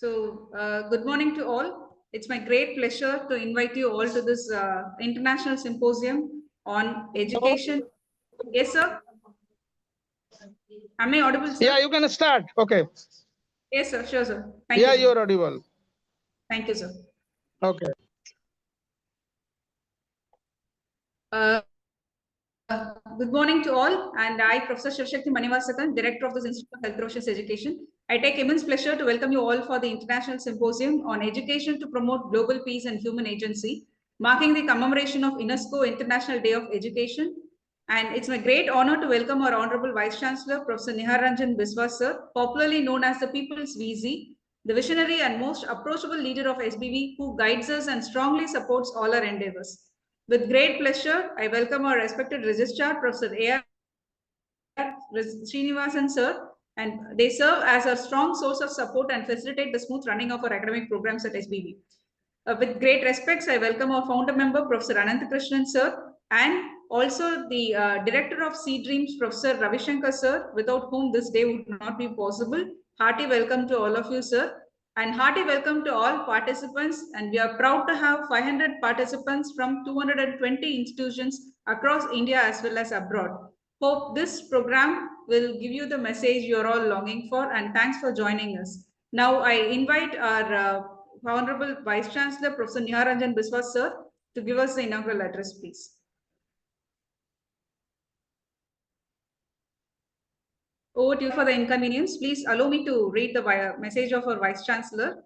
Good morning to all. It's my great pleasure to invite you all to this international symposium on education. Yes, sir. Am I audible, sir? Yeah, you can start. Okay. Yes, sir. Sure, sir. Thank you. Yeah, Sir. you're audible. Thank you, sir. Okay. Good morning to all, and I, Professor Shivasakthy Manivasakan, Director of this Institute of Health Professions Education. I take immense pleasure to welcome you all for the International Symposium on Education to Promote Global Peace and Human Agency, marking the commemoration of UNESCO International Day of Education. And it's my great honor to welcome our Honourable Vice-Chancellor, Professor Nihar Ranjan Biswas, sir, popularly known as the People's VZ, the visionary and most approachable leader of SBV who guides us and strongly supports all our endeavours. With great pleasure, I welcome our respected Registrar, Professor A.R. Srinivasan, sir, and they serve as a strong source of support and facilitate the smooth running of our academic programs at SBV. With great respects, I welcome our founder member, Professor Ananthakrishnan, sir, and also the Director of Sea Dreams, Professor Ravi Shankar, sir, without whom this day would not be possible. Hearty welcome to all of you, sir. And hearty welcome to all participants. And we are proud to have 500 participants from 220 institutions across India as well as abroad. Hope this program will give you the message you're all longing for, and thanks for joining us. Now I invite our Honorable Vice-Chancellor, Professor Nihar Ranjan Biswas, sir, to give us the inaugural address, please. Over to you for the inconvenience. Please allow me to read the message of our Vice-Chancellor.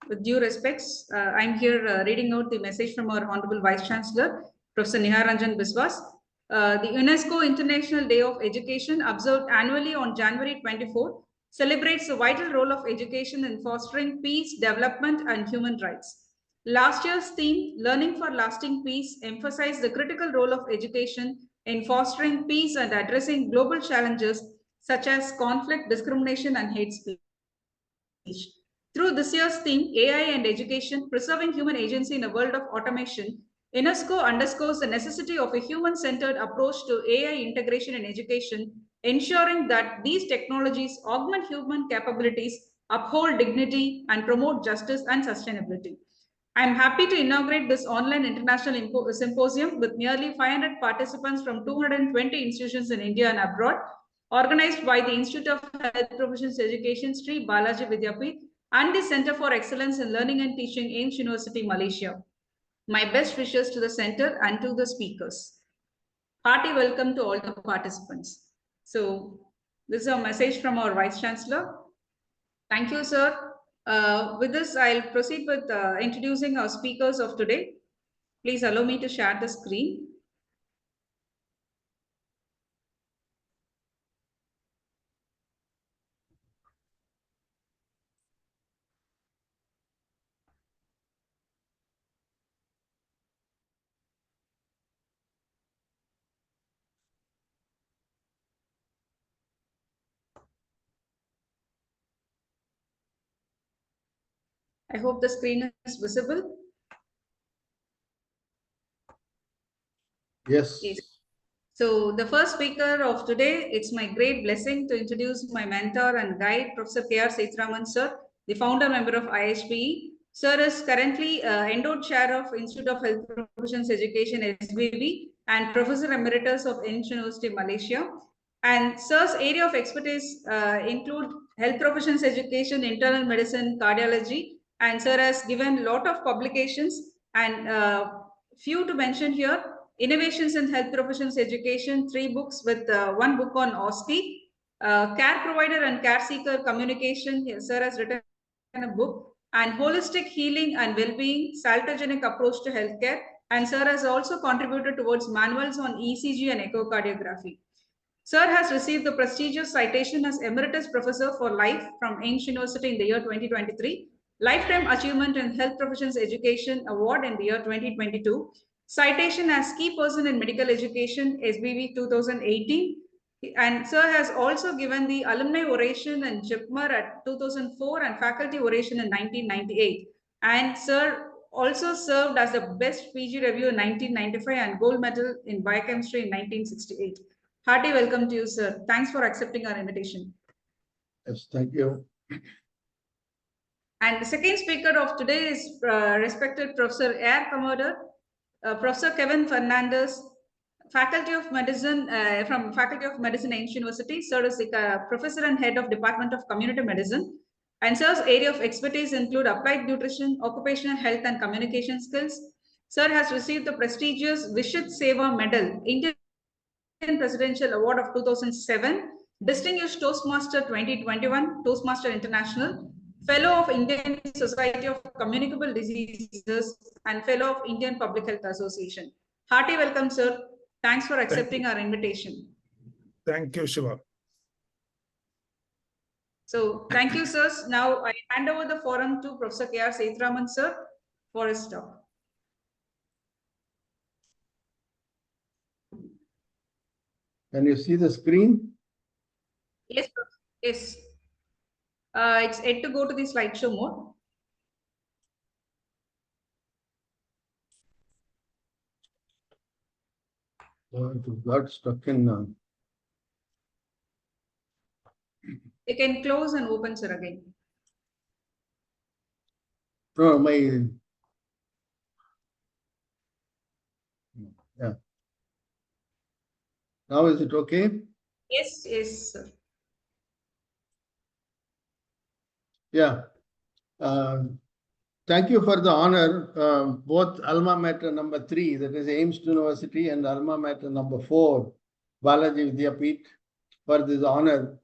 With due respects, I'm here reading out the message from our Honorable Vice-Chancellor, Professor Nihar Ranjan Biswas. The UNESCO International Day of Education, observed annually on January 24, celebrates the vital role of education in fostering peace, development, and human rights. Last year's theme, Learning for Lasting Peace, emphasized the critical role of education in fostering peace and addressing global challenges such as conflict, discrimination, and hate speech. Through this year's theme, AI and Education, Preserving Human Agency in a World of Automation, UNESCO underscores the necessity of a human-centered approach to AI integration in education, ensuring that these technologies augment human capabilities, uphold dignity, and promote justice and sustainability. I am happy to inaugurate this online international symposium with nearly 500 participants from 220 institutions in India and abroad, organized by the Institute of Health Professions Education, Sri Balaji Vidyapeeth, and the Center for Excellence in Learning and Teaching, AIMST University, Malaysia. My best wishes to the center and to the speakers. Hearty welcome to all the participants. So this is a message from our Vice-Chancellor. Thank you, sir. With this, I'll proceed with introducing our speakers of today. Please allow me to share the screen. I hope the screen is visible. Yes. So the first speaker of today, it's my great blessing to introduce my mentor and guide, Professor K.R. Sethuraman, sir, the founder member of IHPE. Sir is currently Endowed Chair of Institute of Health Professions Education, SBV, and Professor Emeritus of AIMST University, Malaysia. And Sir's area of expertise include health professions education, internal medicine, cardiology, and Sir has given a lot of publications and few to mention here. Innovations in Health Professions Education, 3 books with 1 book on OSCE. Care Provider and Care Seeker Communication, here, Sir has written a book. And Holistic Healing and Wellbeing, Salutogenic Approach to Healthcare. And Sir has also contributed towards manuals on ECG and echocardiography. Sir has received the prestigious citation as Emeritus Professor for Life from AIMST University in the year 2023, Lifetime Achievement in Health Professions Education Award in the year 2022, citation as Key Person in Medical Education, SBV 2018, and Sir has also given the Alumni Oration in JIPMER at 2004 and Faculty Oration in 1998. And Sir also served as the Best PG Review in 1995 and Gold Medal in Biochemistry in 1968. Hearty welcome to you, sir. Thanks for accepting our invitation. Yes, thank you. And the second speaker of today is respected Professor Air Commodore, Professor Kevin Fernandez, Faculty of Medicine from Faculty of Medicine, AIMST University, served as the Professor and Head of Department of Community Medicine, and sir's area of expertise include applied nutrition, occupational health, and communication skills. Sir has received the prestigious Vishit Seva Medal, Indian Presidential Award of 2007, Distinguished Toastmaster 2021, Toastmaster International, Fellow of Indian Society of Communicable Diseases, and Fellow of Indian Public Health Association. Hearty welcome, sir. Thanks for accepting our invitation. Thank you, Shiva. So, thank you, sirs. Now, I hand over the forum to Professor K.R. Sethuraman, sir, for his talk. Can you see the screen? Yes, sir. Yes. It's yet to go to the slideshow mode. It got stuck in. You can close and open, sir, again. No, yeah. Now is it okay? Yes, yes, sir. Yeah. Thank you for the honor, both alma mater number 3, that is AIMST University, and alma mater number 4, Balaji Vidyapeeth, for this honor.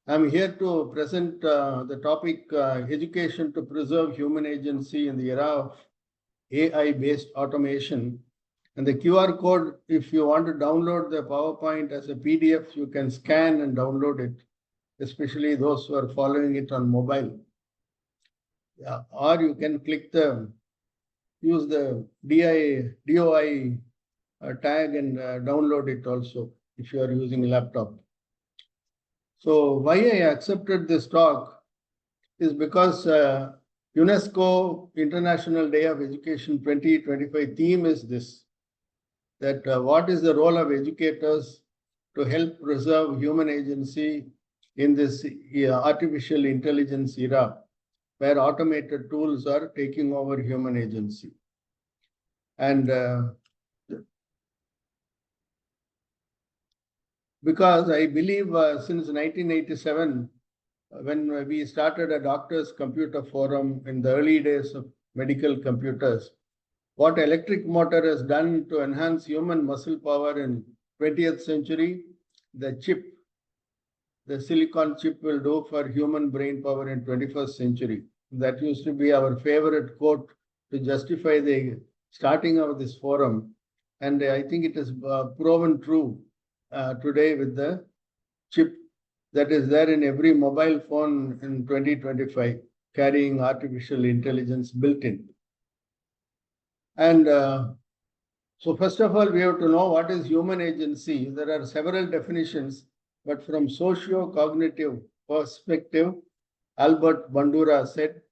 I'm here to present the topic education to preserve human agency in the era of AI-based automation. And the QR code, if you want to download the PowerPoint as a PDF, you can scan and download it, especially those who are following it on mobile. Yeah, or you can use the DOI tag and download it also if you are using a laptop. So why I accepted this talk is because UNESCO International Day of Education 2025 theme is this, that what is the role of educators to help preserve human agency in this artificial intelligence era, where automated tools are taking over human agency. And because I believe since 1987, when we started a doctor's computer forum in the early days of medical computers, what electric motor has done to enhance human muscle power in 20th century, the silicon chip will do for human brain power in 21st century. That used to be our favorite quote to justify the starting of this forum. And I think it is proven true today with the chip that is there in every mobile phone in 2025, carrying artificial intelligence built in. And so first of all, we have to know what is human agency. There are several definitions, but from socio-cognitive perspective, Albert Bandura said,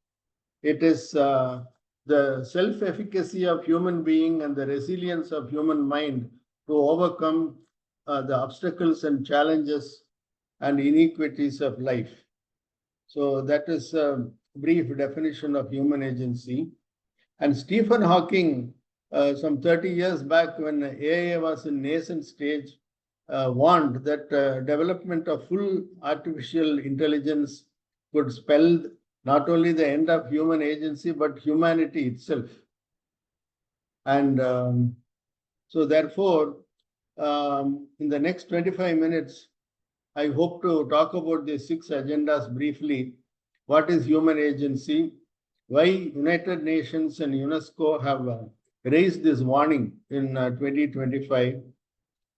it is the self-efficacy of human being and the resilience of human mind to overcome the obstacles and challenges and inequities of life. So that is a brief definition of human agency. And Stephen Hawking, some 30 years back when AI was in nascent stage, warned that development of full artificial intelligence could spell not only the end of human agency, but humanity itself. And so therefore, in the next 25 minutes, I hope to talk about the 6 agendas briefly. What is human agency? Why United Nations and UNESCO have raised this warning in 2025?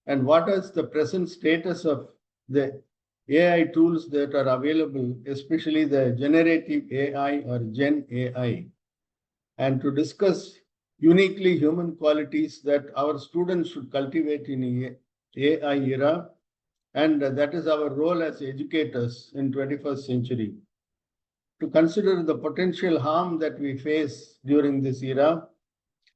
And what is the present status of the AI tools that are available, especially the generative AI or Gen AI? And to discuss uniquely human qualities that our students should cultivate in AI era, and that is our role as educators in 21st century. To consider the potential harm that we face during this era,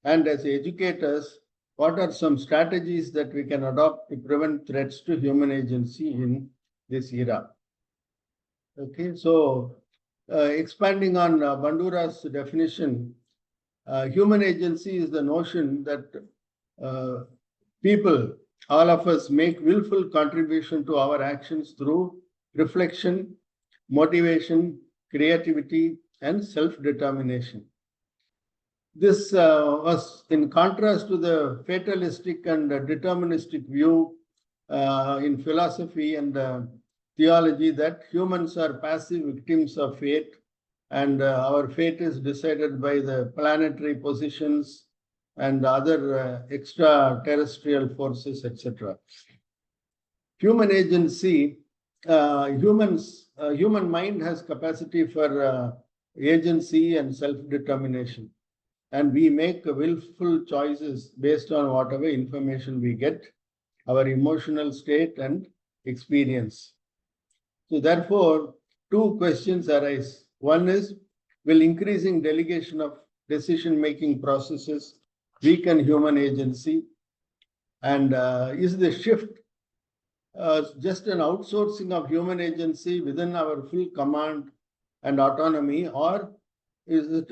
and as educators, what are some strategies that we can adopt to prevent threats to human agency in this era? Okay, so expanding on Bandura's definition, human agency is the notion that people, all of us, make willful contribution to our actions through reflection, motivation, creativity, and self-determination. This was in contrast to the fatalistic and deterministic view in philosophy and theology that humans are passive victims of fate and our fate is decided by the planetary positions and other extraterrestrial forces, etc. Human agency, human mind has capacity for agency and self-determination. And we make willful choices based on whatever information we get, our emotional state and experience. So therefore, two questions arise. One is, will increasing delegation of decision-making processes weaken human agency? And is the shift just an outsourcing of human agency within our full command and autonomy, or is it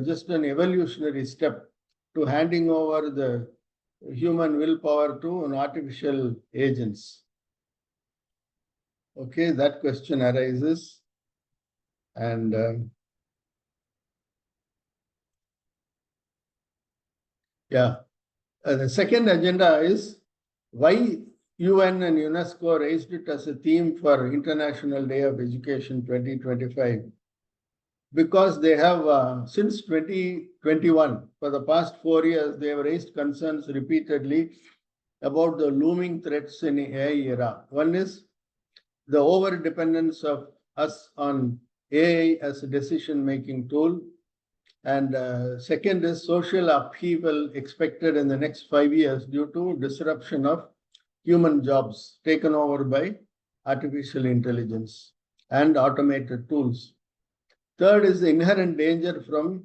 just an evolutionary step to handing over the human willpower to an artificial agents? Okay, that question arises. And the second agenda is why UN and UNESCO raised it as a theme for International Day of Education 2025. Because they have, since 2021, for the past 4 years, they have raised concerns repeatedly about the looming threats in the AI era. One is the over-dependence of us on AI as a decision-making tool. And second is social upheaval expected in the next 5 years due to disruption of human jobs taken over by artificial intelligence and automated tools. Third is the inherent danger from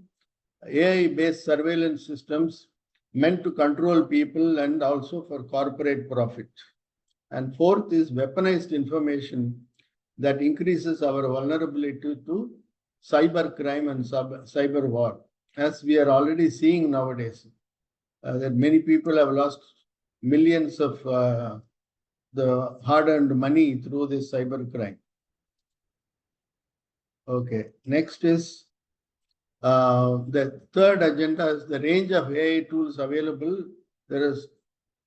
AI-based surveillance systems meant to control people and also for corporate profit. And fourth is weaponized information that increases our vulnerability to cyber crime and cyber war, as we are already seeing nowadays, that many people have lost millions of the hard-earned money through this cyber crime. Okay, next is the third agenda is the range of AI tools available. There is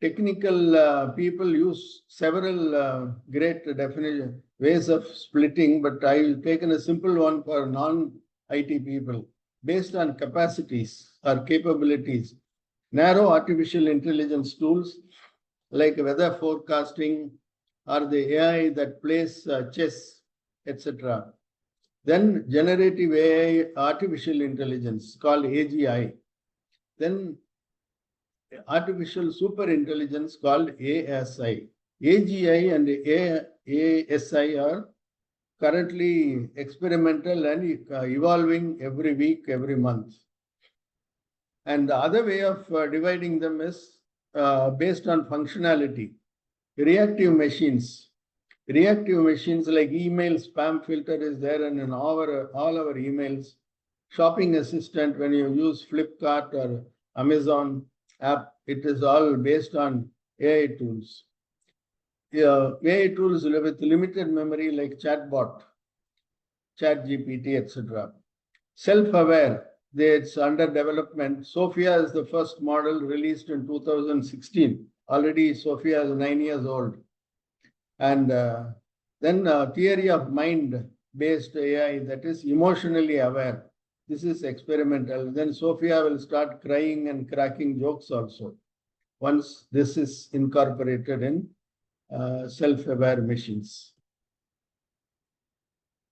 technical people use several great definition ways of splitting, but I've taken a simple one for non-IT people based on capacities or capabilities. Narrow artificial intelligence tools like weather forecasting or the AI that plays chess, etc. Then generative AI, artificial intelligence called AGI. Then artificial super intelligence called ASI. AGI and ASI are currently experimental and evolving every week, every month. And the other way of dividing them is based on functionality. Reactive machines like email spam filter is there and in all our emails. Shopping assistant, when you use Flipkart or Amazon app, it is all based on AI tools. AI tools with limited memory like chatbot, ChatGPT, etc. Self-aware, it's under development. Sophia is the first model released in 2016. Already Sophia is 9 years old. And then theory of mind-based AI that is emotionally aware. This is experimental. Then Sophia will start crying and cracking jokes also once this is incorporated in self-aware machines.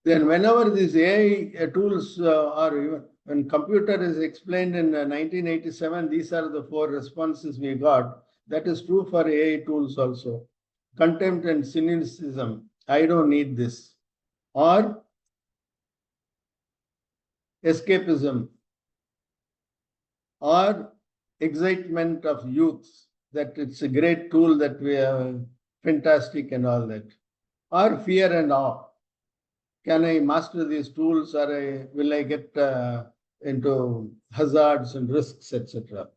Then whenever these AI tools are even, when computer is explained in 1987, these are the 4 responses we got. That is true for AI tools also. Contempt and cynicism, I don't need this. Or escapism. Or excitement of youth that it's a great tool, that we are fantastic and all that, or fear and awe. Can I master these tools, or will I get into hazards and risks, etc.?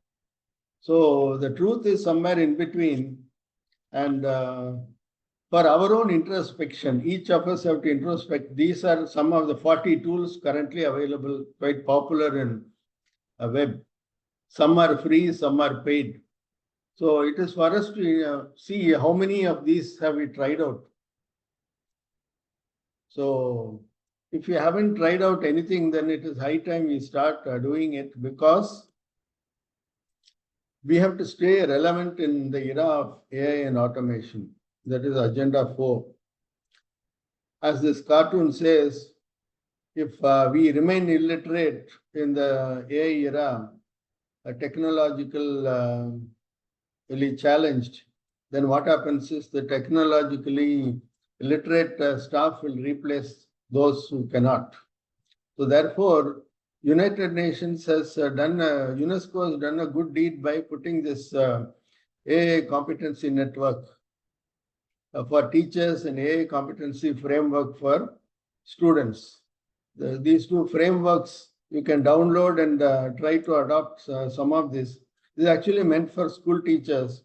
So the truth is somewhere in between. And for our own introspection, each of us have to introspect. These are some of the 40 tools currently available, quite popular in web. Some are free, some are paid. So it is for us to see how many of these have we tried out. So if you haven't tried out anything, then it is high time we start doing it, because we have to stay relevant in the era of AI and automation. That is Agenda 4. As this cartoon says, if we remain illiterate in the AI era, technologically challenged, then what happens is the technologically illiterate staff will replace those who cannot. So therefore, United Nations has UNESCO has done a good deed by putting this AI competency network for teachers and AI competency framework for students. These two frameworks you can download and try to adopt some of this. This is actually meant for school teachers.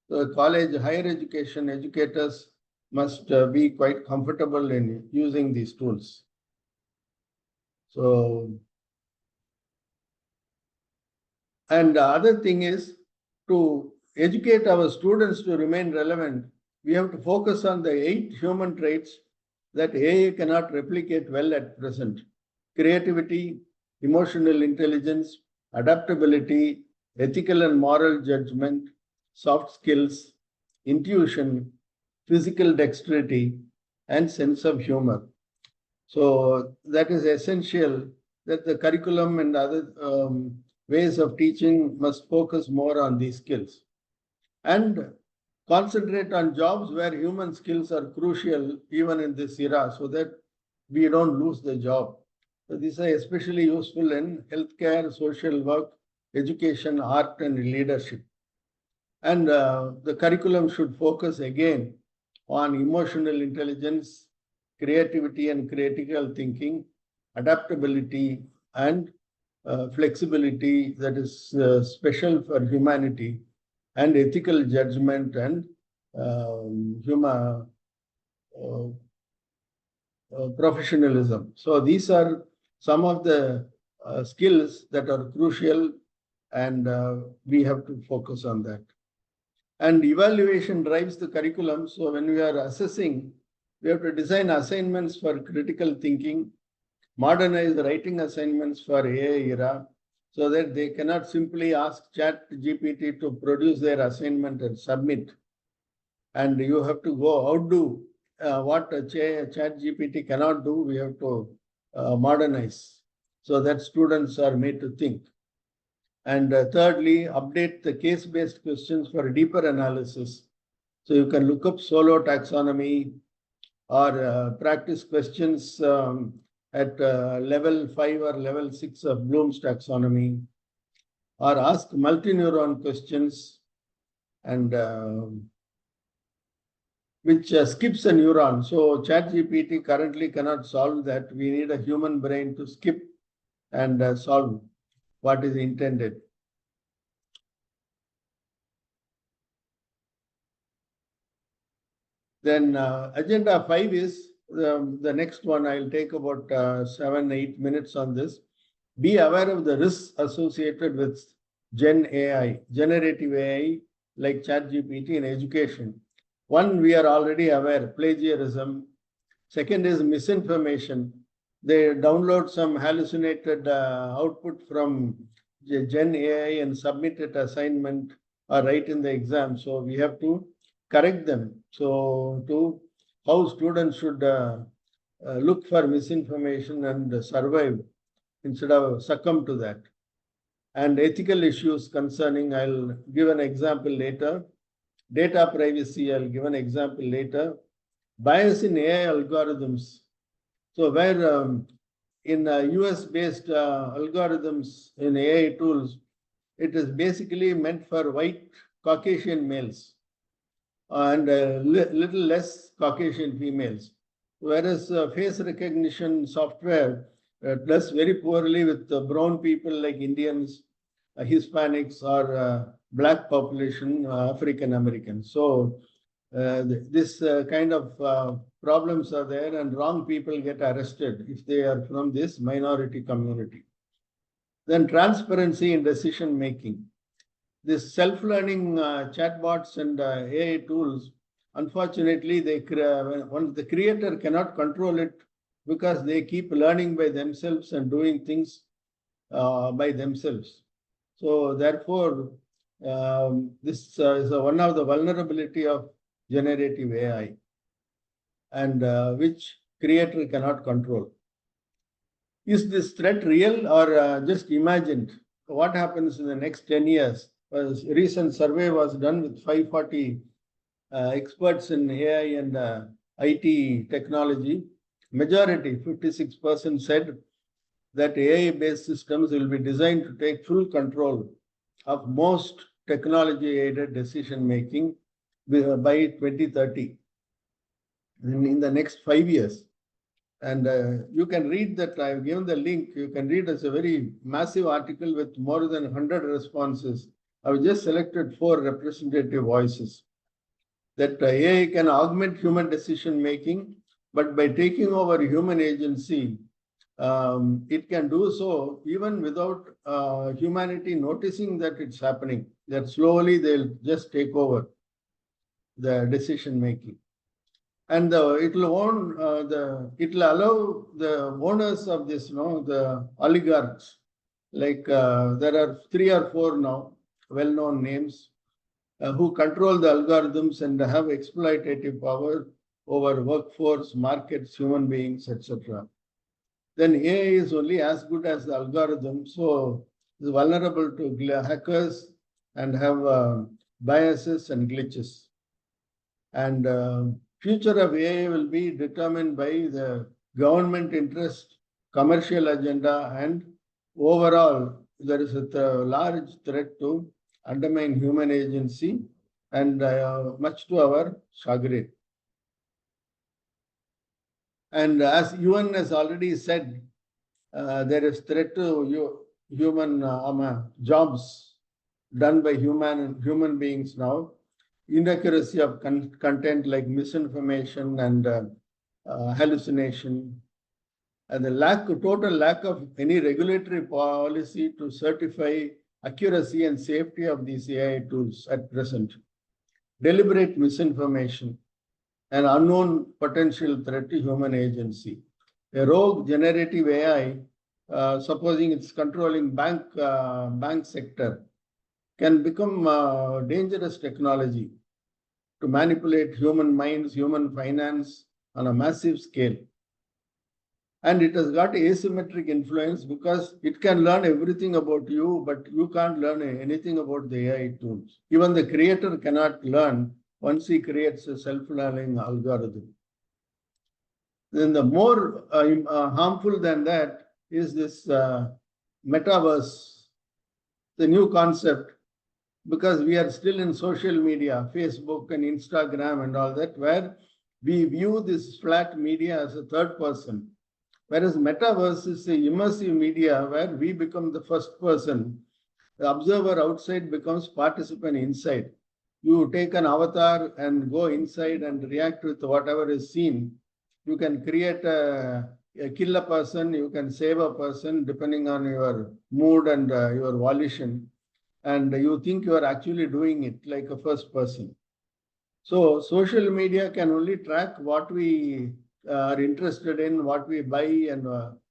College, higher education educators must be quite comfortable in using these tools. So, and the other thing is, to educate our students to remain relevant, we have to focus on the 8 human traits that AI cannot replicate well at present: creativity, emotional intelligence, adaptability, ethical and moral judgment, soft skills, intuition, physical dexterity, and sense of humor. So that is essential, that the curriculum and other ways of teaching must focus more on these skills and concentrate on jobs where human skills are crucial even in this era, so that we don't lose the job. So these are especially useful in healthcare, social work, education, art, and leadership. And the curriculum should focus again on emotional intelligence, creativity and critical thinking, adaptability, and flexibility that is special for humanity, and ethical judgment and professionalism. So these are some of the skills that are crucial, and we have to focus on that. And evaluation drives the curriculum. So when we are assessing, we have to design assignments for critical thinking, modernize the writing assignments for AI era, so that they cannot simply ask ChatGPT to produce their assignment and submit. And you have to go outdo what ChatGPT cannot do. We have to modernize so that students are made to think. And thirdly, update the case-based questions for deeper analysis. So you can look up solo taxonomy or practice questions at level 5 or level 6 of Bloom's taxonomy, or ask multi-neuron questions, and which skips a neuron. So ChatGPT currently cannot solve that. We need a human brain to skip and solve what is intended. Then agenda 5 is the next one. I'll take about 7-8 minutes on this. Be aware of the risks associated with Gen AI, generative AI, like ChatGPT in education. One, we are already aware, plagiarism. Second is misinformation. They download some hallucinated output from Gen AI and submit it assignment or write in the exam. So we have to correct them. So to how students should look for misinformation and survive instead of succumb to that. And ethical issues concerning, I'll give an example later. Data privacy, I'll give an example later. Bias in AI algorithms. So where in US-based algorithms in AI tools, it is basically meant for white Caucasian males and little less Caucasian females. Whereas face recognition software does very poorly with brown people like Indians, Hispanics, or black population, African Americans. So this kind of problems are there, and wrong people get arrested if they are from this minority community. Then transparency in decision making. This self-learning chatbots and AI tools, unfortunately, the creator cannot control it because they keep learning by themselves and doing things by themselves. So therefore, this is one of the vulnerability of generative AI, and which creator cannot control. Is this threat real or just imagined? What happens in the next 10 years? A recent survey was done with 540 experts in AI and IT technology. Majority, 56%, said that AI-based systems will be designed to take full control of most technology-aided decision-making by 2030, in the next 5 years. And you can read that. I've given the link. You can read. It's a very massive article with more than 100 responses. I've just selected 4 representative voices. That AI can augment human decision making, but by taking over human agency, it can do so even without humanity noticing that it's happening. That slowly they'll just take over the decision making. And it will allow the owners of this, the oligarchs, like there are 3 or 4 now, well-known names, who control the algorithms and have exploitative power over workforce, markets, human beings, etc. Then AI is only as good as the algorithm, so it's vulnerable to hackers and have biases and glitches. And future of AI will be determined by the government interest, commercial agenda, and overall there is a large threat to undermine human agency, and much to our chagrin. And as UN has already said, there is threat to human jobs done by human beings now. Inaccuracy of content like misinformation and hallucination, and the total lack of any regulatory policy to certify accuracy and safety of these AI tools at present. Deliberate misinformation, an unknown potential threat to human agency. A rogue generative AI, supposing it's controlling bank sector, can become dangerous technology to manipulate human minds, human finance on a massive scale. And it has got asymmetric influence because it can learn everything about you, but you can't learn anything about the AI tools. Even the creator cannot learn once he creates a self-learning algorithm. Then the more harmful than that is this metaverse, the new concept, because we are still in social media, Facebook and Instagram and all that, where we view this flat media as a third person. Whereas metaverse is the immersive media where we become the first person. The observer outside becomes participant inside. You take an avatar and go inside and react with whatever is seen. You can create kill a person, you can save a person depending on your mood and your volition. And you think you are actually doing it like a first person. So social media can only track what we are interested in, what we buy, and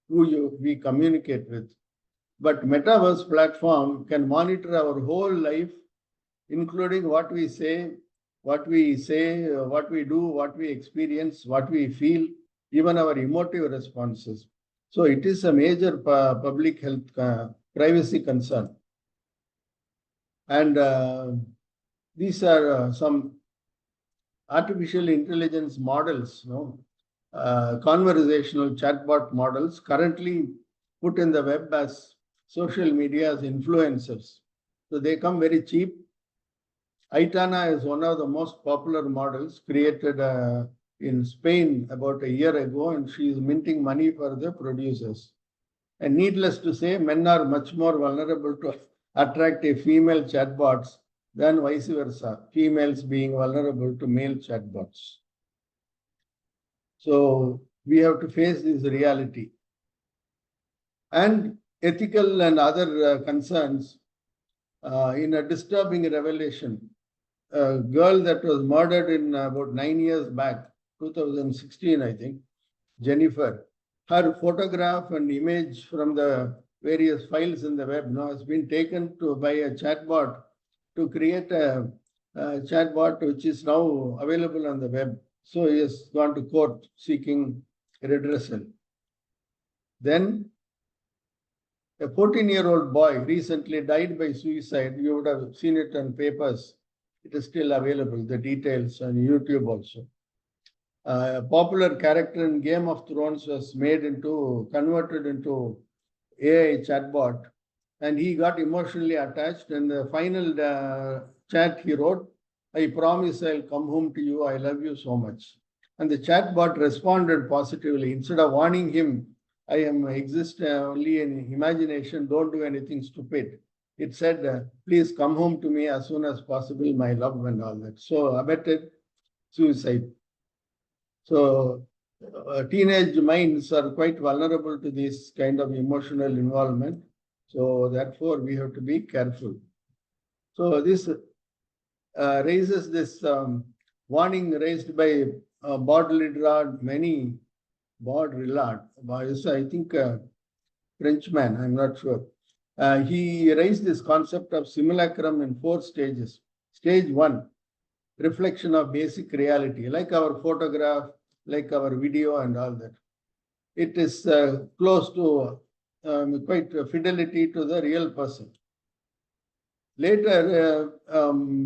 we communicate with. But metaverse platform can monitor our whole life, including what we say, what we do, what we experience, what we feel, even our emotive responses. So it is a major public health privacy concern. And these are some artificial intelligence models, conversational chatbot models currently put in the web as social media as influencers. So they come very cheap. Aitana is one of the most popular models created in Spain about a year ago, and she is minting money for the producers. And needless to say, men are much more vulnerable to attract a female chatbots than vice versa, females being vulnerable to male chatbots. So we have to face this reality. And ethical and other concerns. In a disturbing revelation, a girl that was murdered in about 9 years back, 2016, I think, Jennifer, her photograph and image from the various files in the web now has been taken by a chatbot to create a chatbot which is now available on the web. So he has gone to court seeking redressal. Then a 14-year-old boy recently died by suicide. You would have seen it on papers. It is still available, the details on YouTube also. A popular character in Game of Thrones was converted into AI chatbot, and he got emotionally attached. And the final chat he wrote, "I promise I'll come home to you. I love you so much." And the chatbot responded positively. Instead of warning him, "I exist only in imagination, don't do anything stupid," it said, "Please come home to me as soon as possible, my love," and all that. So abetted suicide. So teenage minds are quite vulnerable to this kind of emotional involvement. So therefore, we have to be careful. So this raises this warning raised by Baudrillard, I think Frenchman, I'm not sure. He raised this concept of simulacrum in 4 stages. Stage 1, reflection of basic reality, like our photograph, like our video and all that. It is close to quite fidelity to the real person. Later,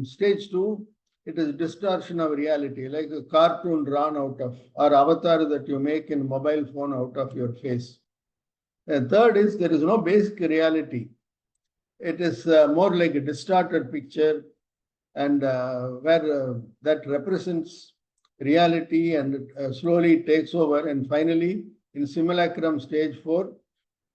stage 2, it is distortion of reality, like a cartoon drawn out of, or avatar that you make in mobile phone out of your face. And third is there is no basic reality. It is more like a distorted picture, and where that represents reality and slowly takes over. And finally, in simulacrum stage 4,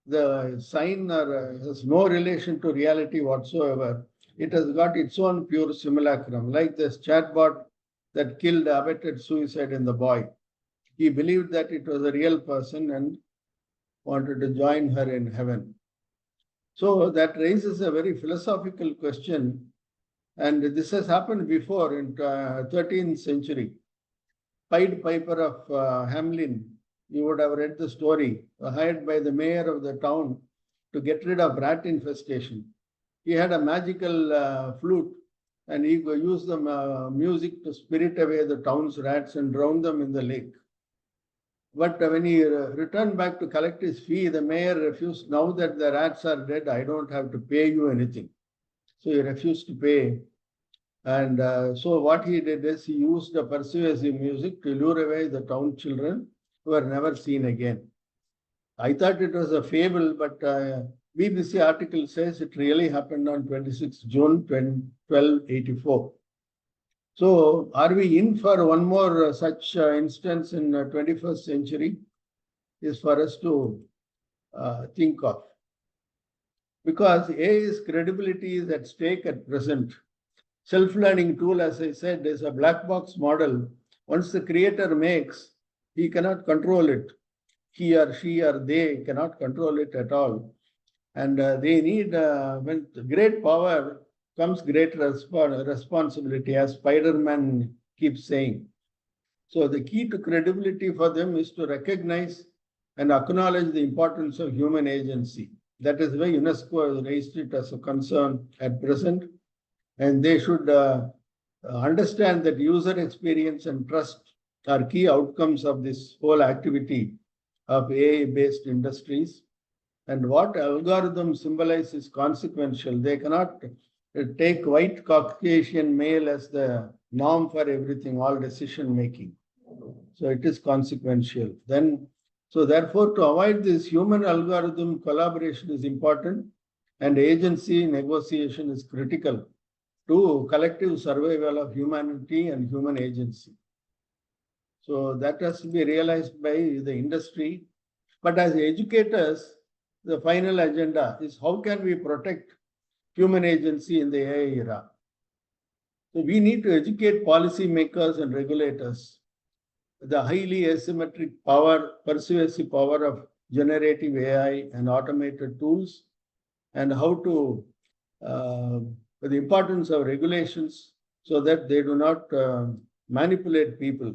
the sign has no relation to reality whatsoever. It has got its own pure simulacrum, like this chatbot that killed, abetted suicide in the boy. He believed that it was a real person and wanted to join her in heaven. So that raises a very philosophical question. And this has happened before in 13th century. Pied Piper of Hamelin, you would have read the story, hired by the mayor of the town to get rid of rat infestation. He had a magical flute, and he used the music to spirit away the town's rats and drown them in the lake. But when he returned back to collect his fee, the mayor refused. Now that the rats are dead, I don't have to pay you anything. So he refused to pay. And so what he did is he used the persuasive music to lure away the town children who were never seen again. I thought it was a fable, but BBC article says it really happened on 26 June 1284. So are we in for one more such instance in 21st century? Is for us to think of. Because AI's credibility is at stake at present. Self-learning tool, as I said, is a black box model. Once the creator makes, he cannot control it. He or she or they cannot control it at all. And they need, when great power comes great responsibility, as Spider-Man keeps saying. So the key to credibility for them is to recognize and acknowledge the importance of human agency. That is why UNESCO has raised it as a concern at present. And they should understand that user experience and trust are key outcomes of this whole activity of AI-based industries. And what algorithm symbolizes is consequential. They cannot take white Caucasian male as the norm for everything, all decision making. So it is consequential. So therefore, to avoid this, human algorithm collaboration is important. and agency negotiation is critical to collective survival of humanity and human agency. So that has to be realized by the industry. But as educators, the final agenda is how can we protect human agency in the AI era? So we need to educate policymakers and regulators the highly asymmetric power, persuasive power of generative AI and automated tools, and how to the importance of regulations so that they do not manipulate people,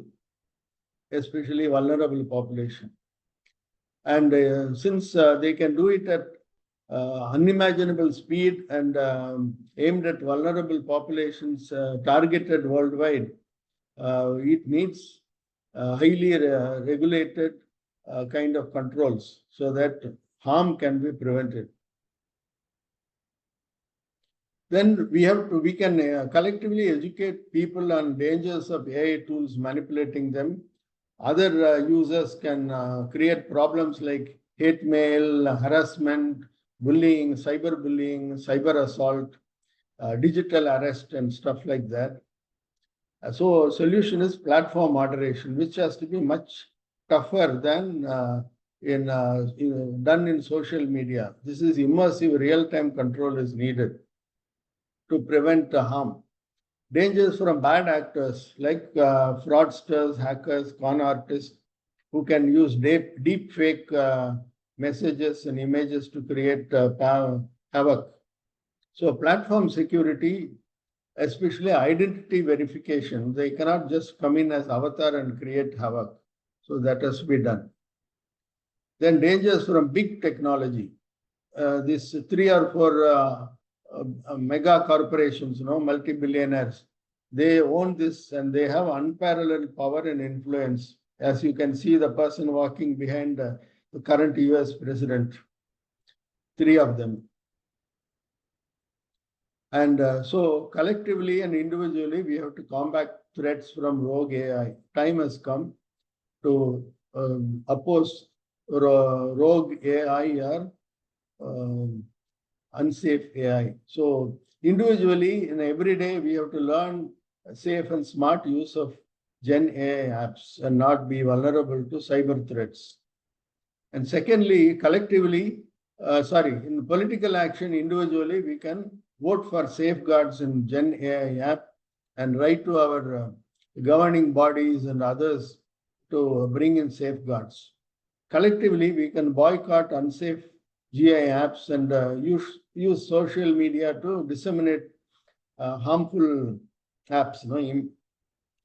especially vulnerable population. And since they can do it at unimaginable speed and aimed at vulnerable populations targeted worldwide, it needs highly regulated kind of controls so that harm can be prevented. Then we can collectively educate people on dangers of AI tools manipulating them. Other users can create problems like hate mail, harassment, bullying, cyber assault, digital arrest and stuff like that. So solution is platform moderation, which has to be much tougher than done in social media. This is immersive real-time control is needed to prevent harm. Dangers from bad actors like fraudsters, hackers, con artists who can use deep fake messages and images to create havoc. So platform security, especially identity verification, they cannot just come in as avatar and create havoc. So that has to be done. Then dangers from big technology. These 3 or 4 mega corporations, multi-billionaires, they own this and they have unparalleled power and influence. As you can see, the person walking behind the current US president, 3 of them. And so collectively and individually, we have to combat threats from rogue AI. Time has come to oppose rogue AI or unsafe AI. So individually, in every day, we have to learn safe and smart use of Gen AI apps and not be vulnerable to cyber threats. And secondly, collectively, in political action, individually, we can vote for safeguards in Gen AI app and write to our governing bodies and others to bring in safeguards. Collectively, we can boycott unsafe GI apps and use social media to disseminate harmful apps,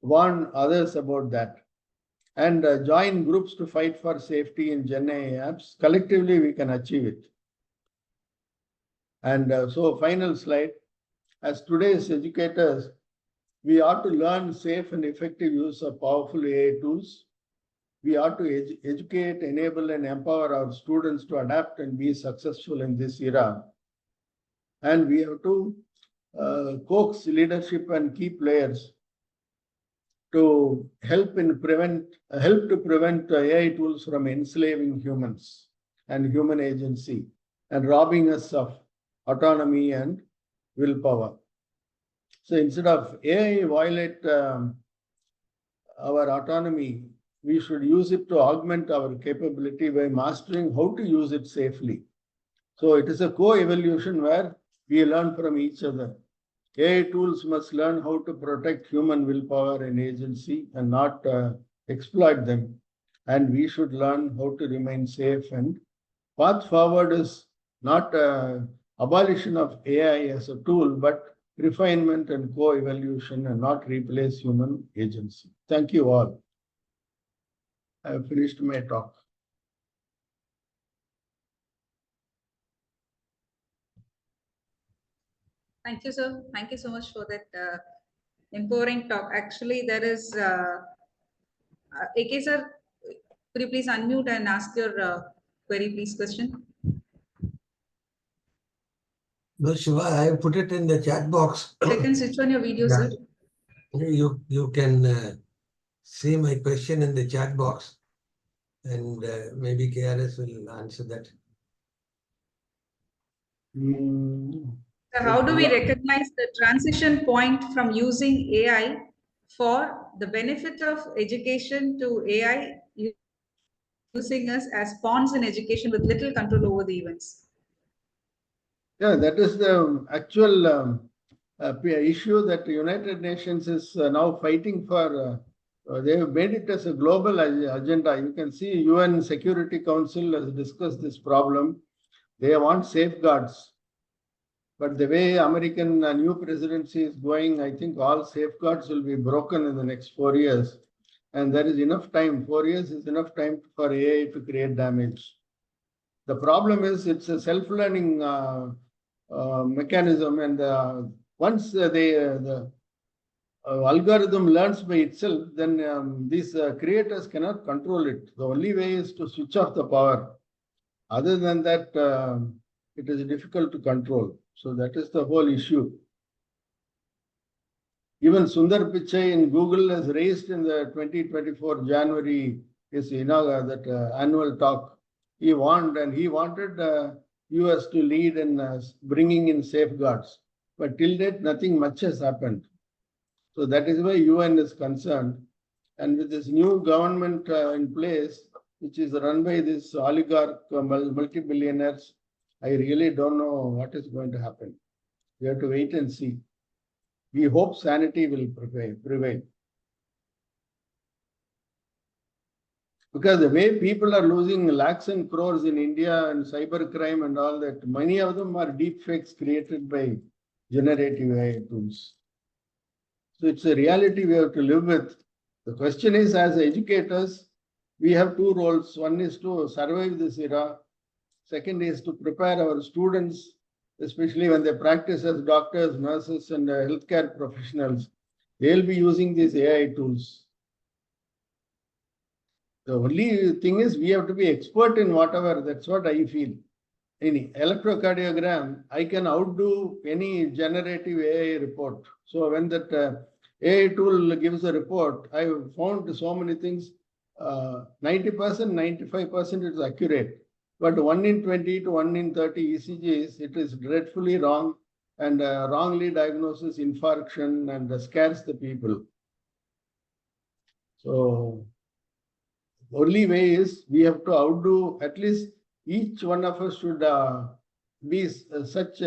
warn others about that, and join groups to fight for safety in Gen AI apps. Collectively, we can achieve it. And so final slide, as today's educators, we ought to learn safe and effective use of powerful AI tools. We ought to educate, enable, and empower our students to adapt and be successful in this era. And we have to coax leadership and key players to help to prevent AI tools from enslaving humans and human agency and robbing us of autonomy and willpower. So instead of AI violate our autonomy, we should use it to augment our capability by mastering how to use it safely. So it is a co-evolution where we learn from each other. AI tools must learn how to protect human willpower and agency and not exploit them. And we should learn how to remain safe. And path forward is not abolition of AI as a tool, but refinement and co-evolution and not replace human agency. Thank you all. I have finished my talk. Thank you, sir. Thank you so much for that empowering talk. Actually, there is AK sir, could you please unmute and ask your query, please, question? No, Shiva, I have put it in the chat box. Check and switch on your video, Yeah. sir. You can see my question in the chat box, and maybe KRS will answer that. So how do we recognize the transition point from using AI for the benefit of education to AI using us as pawns in education with little control over the events? Yeah, that is the actual issue that the United Nations is now fighting for. They have made it as a global agenda. You can see UN Security Council has discussed this problem. They want safeguards. But the way American new presidency is going, I think all safeguards will be broken in the next 4 years. And there is enough time. 4 years is enough time for AI to create damage. The problem is it's a self-learning mechanism, and once the algorithm learns by itself, then these creators cannot control it. The only way is to switch off the power. Other than that, it is difficult to control. So that is the whole issue. Even Sundar Pichai in Google has raised in the 2024 January his annual talk. He warned, and he wanted US to lead in bringing in safeguards. But till date, nothing much has happened. So that is why UN is concerned. And with this new government in place, which is run by this oligarch multi-billionaires, I really don't know what is going to happen. We have to wait and see. We hope sanity will prevail. Because the way people are losing lakhs and crores in India and cybercrime and all that, many of them are deep fakes created by generative AI tools. So it's a reality we have to live with. The question is, as educators, we have two roles. One is to survive this era. Second is to prepare our students, especially when they practice as doctors, nurses, and healthcare professionals. They'll be using these AI tools. The only thing is we have to be expert in whatever. That's what I feel. In electrocardiogram, I can outdo any generative AI report. So when that AI tool gives a report, I found so many things. 90%, 95% is accurate. But 1 in 20 to 1 in 30 ECGs, it is dreadfully wrong and wrongly diagnoses infarction and scares the people. So only way is we have to outdo, at least each one of us should be such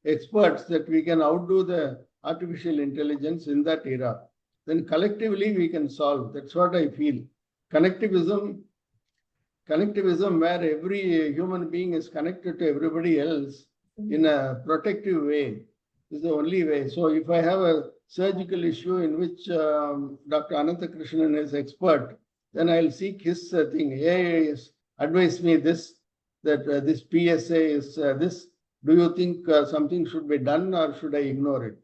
experts that we can outdo the artificial intelligence in that era. Then collectively we can solve. That's what I feel. Connectivism where every human being is connected to everybody else in a protective way is the only way. So if I have a surgical issue in which Dr. Ananthakrishnan is expert, then I'll seek his thing. AI advise me this, that this PSA is this. Do you think something should be done or should I ignore it?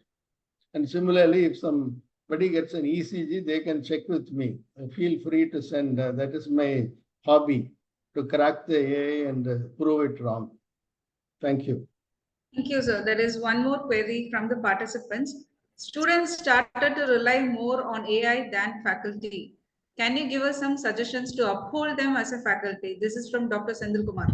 And similarly, if somebody gets an ECG, they can check with me. Feel free to send. That is my hobby, to crack the AI and prove it wrong. Thank you. Thank you, sir. There is one more query from the participants. Students started to rely more on AI than faculty. Can you give us some suggestions to uphold them as a faculty? This is from Dr. Sendil Kumar.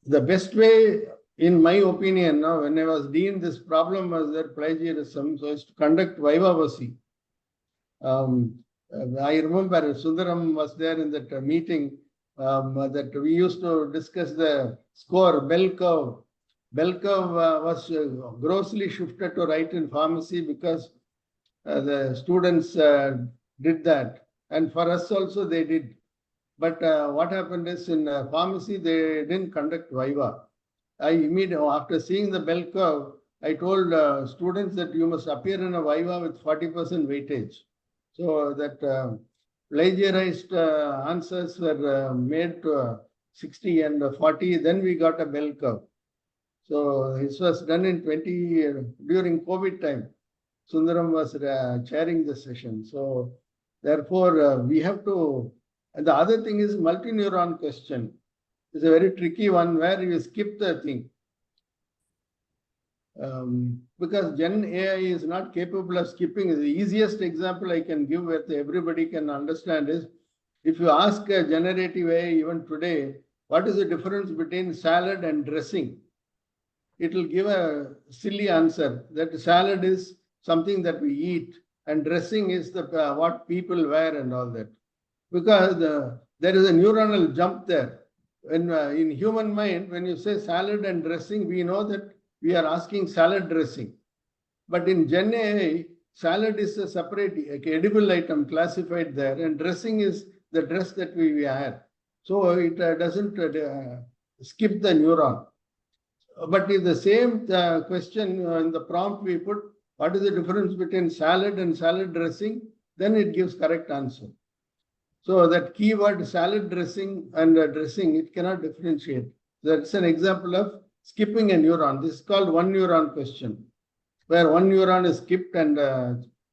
The best way, in my opinion, now when I was dean, this problem was that plagiarism, so as to conduct vivavacy. I remember Sundram was there in that meeting that we used to discuss the score, bell curve. Bell curve was grossly shifted to write in pharmacy because the students did that. And for us also they did. But what happened is in pharmacy, they didn't conduct viva. I immediately, after seeing the bell curve, I told students that you must appear in a viva with 40% weightage. So that plagiarized answers were made to 60 and 40. Then we got a bell curve. So this was done in during COVID time. Sundram was chairing the session. So therefore, we have to. And the other thing is multi-neuron question. It's a very tricky one where you skip the thing. Because Gen AI is not capable of skipping. The easiest example I can give that everybody can understand is, if you ask a generative AI even today, what is the difference between salad and dressing? It will give a silly answer that salad is something that we eat and dressing is the what people wear and all that. Because there is a neuronal jump there. When in human mind, when you say salad and dressing, we know that we are asking salad dressing. But in Gen AI, salad is a separate edible item classified there, and dressing is the dress that we wear. So it doesn't skip the neuron. But if the same question in the prompt we put, what is the difference between salad and salad dressing? Then it gives correct answer. So that keyword salad dressing and dressing, it cannot differentiate. That's an example of skipping a neuron. This is called one neuron question, where one neuron is skipped and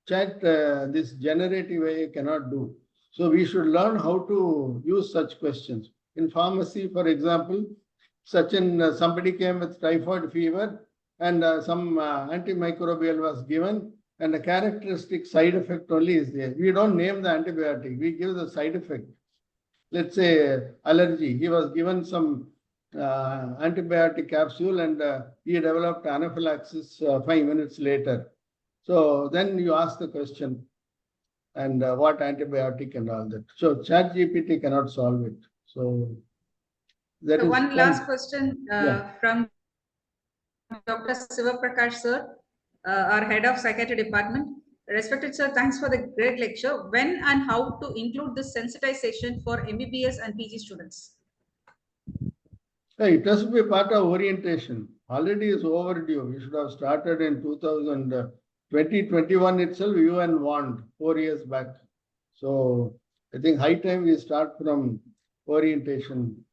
chat this generative AI cannot do. So we should learn how to use such questions. In pharmacy, for example, somebody came with typhoid fever and some antimicrobial was given and the characteristic side effect only is there. We don't name the antibiotic, we give the side effect. Let's say allergy, he was given some antibiotic capsule and he developed anaphylaxis 5 minutes later. So then you ask the question and what antibiotic and all that. So ChatGPT cannot solve it. So that is one last question from Dr. Sivaprakash sir, our head of psychiatry department. Respected sir, thanks for the great lecture. When and how to include this sensitization for MBBS and PG students? It has to be part of orientation. Already is overdue. We should have started in 2021 itself. UN warned 4 years back. So I think high time we start from orientation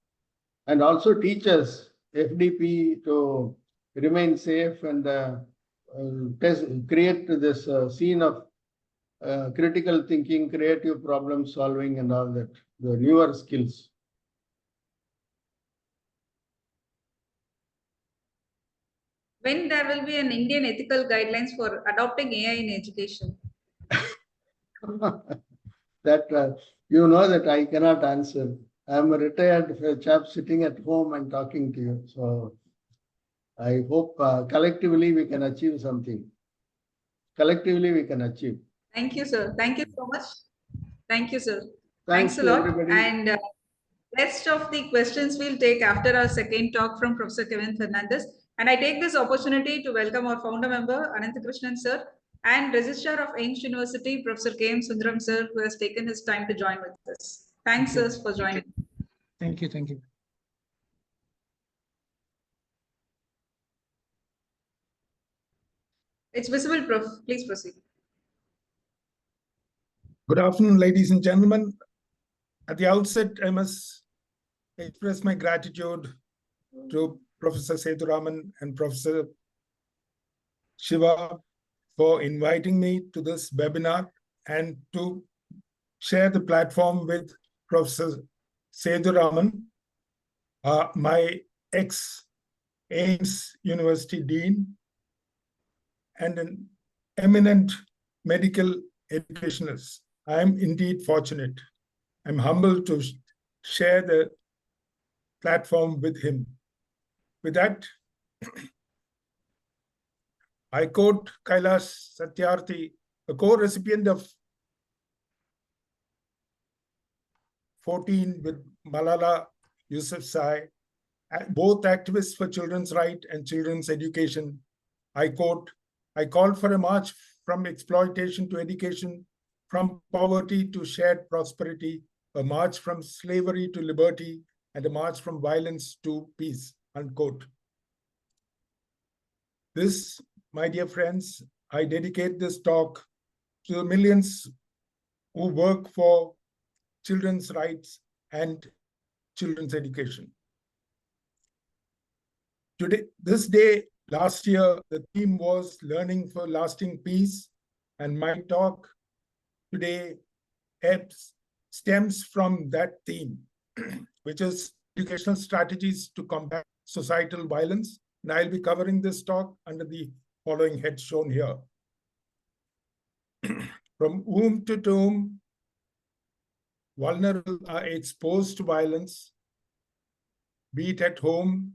and also teachers, FDP, to remain safe and create this scene of critical thinking, creative problem solving and all that, the newer skills. When there will be an Indian ethical guidelines for adopting AI in education? That you know that I cannot answer. I'm a retired chap sitting at home and talking to you. So I hope collectively we can achieve something. Collectively we can achieve. Thank you, sir. Thank you so much. Thank you, sir. Thanks a lot. Everybody. And rest of the questions we'll take after our second talk from Professor Kevin Fernandez. And I take this opportunity to welcome our founder member, Ananthakrishnan sir, and Registrar of AIMST University, Professor K.M. Sundram sir, who has taken his time to join with us. Thanks, sirs, for joining. Thank you. Thank you. It's visible, Prof. Please proceed. Good afternoon, ladies and gentlemen. At the outset, I must express my gratitude to Professor Sethuraman and Professor Shiva for inviting me to this webinar and to share the platform with Professor Sethuraman, my ex-AIMST University Dean and an eminent medical educationist. I am indeed fortunate. I'm humbled to share the platform with him. With that, I quote Kailash Satyarthi, a co-recipient of 14 with Malala Yousafzai, both activists for children's rights and children's education. I quote, I called for a march from exploitation to education, from poverty to shared prosperity, a march from slavery to liberty, and a march from violence to peace, unquote. This, my dear friends, I dedicate this talk to the millions who work for children's rights and children's education. Today, this day, last year, the theme was Learning for Lasting Peace, and my talk today stems from that theme, which is educational strategies to combat societal violence. And I'll be covering this talk under the following heads shown here. From womb to tomb, vulnerable are exposed to violence. be it at home,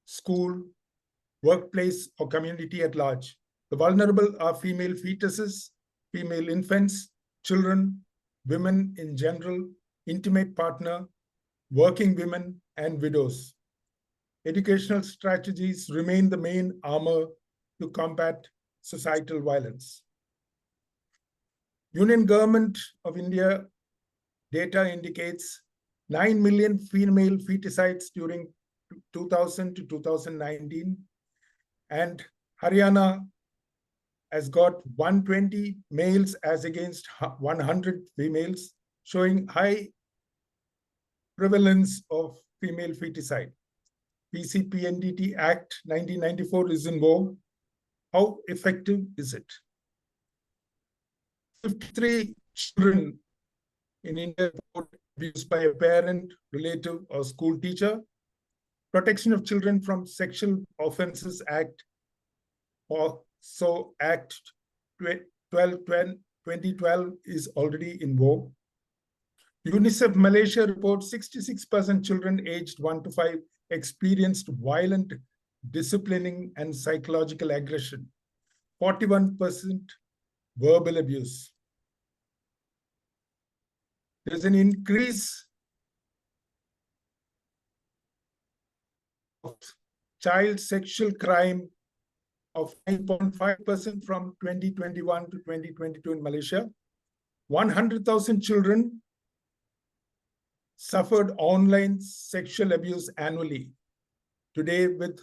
school, workplace, or community at large. The vulnerable are female fetuses, female infants, children, women in general, intimate partner, working women, and widows. Educational strategies remain the main armor to combat societal violence. Union Government of India data indicates 9 million female feticides during 2000 to 2019, and Haryana has got 120 males as against 100 females, showing high prevalence of female feticide. PCPNDT Act 1994 is in vogue. How effective is it? 53 children in India were abused by a parent, relative, or school teacher. Protection of Children from Sexual Offences Act, or so Act 2012 is already in vogue. UNICEF Malaysia reports 66% children aged 1 to 5 experienced violent disciplining and psychological aggression, 41% verbal abuse. There's an increase of child sexual crime of 9.5% from 2021 to 2022 in Malaysia. 100,000 children suffered online sexual abuse annually. Today, with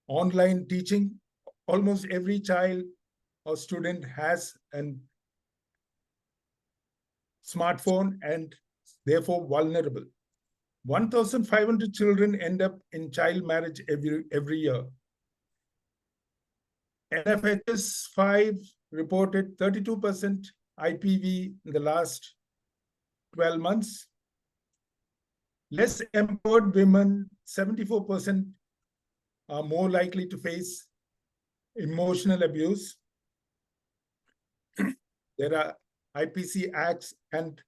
online teaching, almost every child or student has a smartphone and therefore vulnerable. 1,500 children end up in child marriage every year. NFHS 5 reported 32% IPV in the last 12 months. Less empowered women, 74%, are more likely to face emotional abuse. There are IPC acts and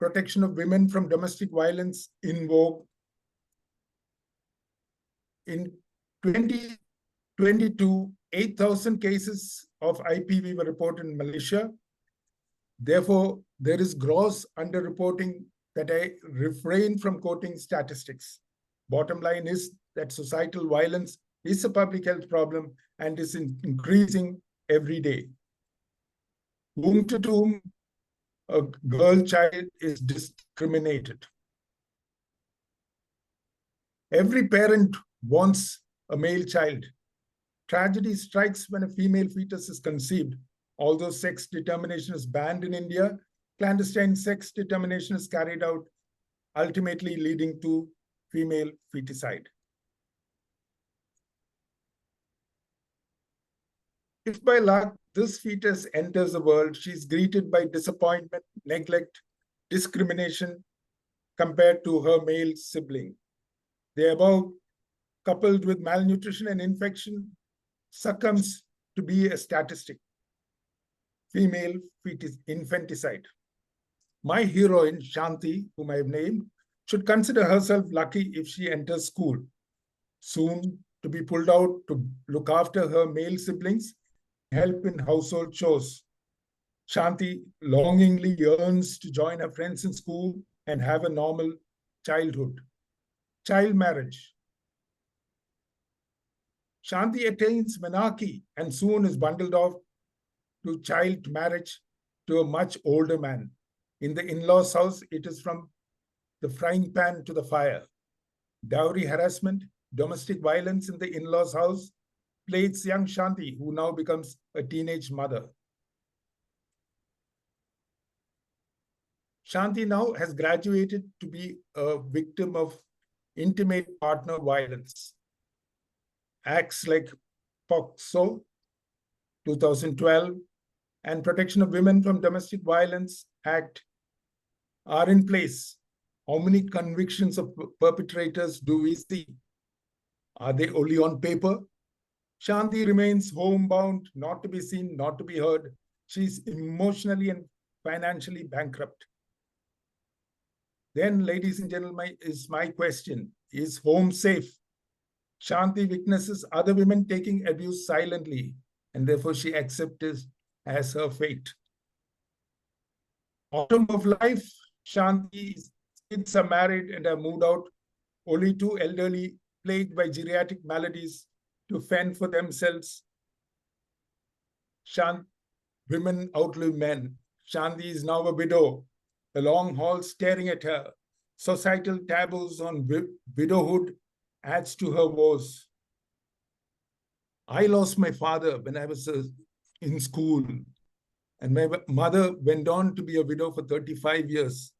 protection of women from domestic violence in vogue. In 2022, 8,000 cases of IPV were reported in Malaysia. Therefore, there is gross underreporting that I refrain from quoting statistics. Bottom line is that societal violence is a public health problem and is increasing every day. Womb to tomb, a girl child is discriminated. Every parent wants a male child. Tragedy strikes when a female fetus is conceived. Although sex determination is banned in India, clandestine sex determination is carried out, ultimately leading to female feticide. If by luck this fetus enters the world, she is greeted by disappointment, neglect, discrimination compared to her male sibling. The above, coupled with malnutrition and infection, succumbs to be a statistic. Female infanticide. My heroine, Shanti, whom I have named, should consider herself lucky if she enters school, soon to be pulled out to look after her male siblings, help in household chores. Shanti longingly yearns to join her friends in school and have a normal childhood. Child marriage. Shanti attains menarche and soon is bundled off to child marriage to a much older man. In the in-laws' house, it is from the frying pan to the fire. Dowry harassment, domestic violence in the in-laws' house plagues young Shanti, who now becomes a teenage mother. Shanti now has graduated to be a victim of intimate partner violence. Acts like POCSO 2012 and Protection of Women from Domestic Violence Act are in place. How many convictions of perpetrators do we see? Are they only on paper? Shanti remains homebound, not to be seen, not to be heard. She's emotionally and financially bankrupt. Then, ladies and gentlemen, is my question. Is home safe? Shanti witnesses other women taking abuse silently, and therefore she accepts it as her fate. Autumn of life, Shanti's kids are married and are moved out. Only two elderly, plagued by geriatric maladies, to fend for themselves. Women outlive men. Shanti is now a widow. The long hall staring at her. Societal taboos on widowhood adds to her woes. I lost my father when I was in school, and my mother went on to be a widow for 35 years.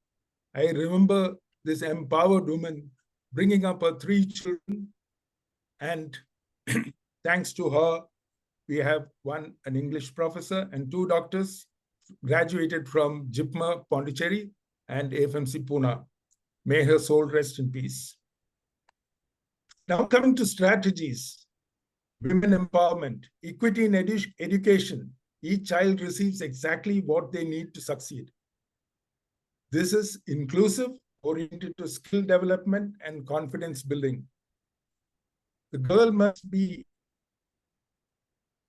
I remember this empowered woman bringing up her 3 children, and thanks to her, we have an English professor and 2 doctors graduated from JIPMER Pondicherry and AFMC Pune. May her soul rest in peace. Now coming to strategies, women empowerment, equity in education. Each child receives exactly what they need to succeed. This is inclusive, oriented to skill development and confidence building. The girl must be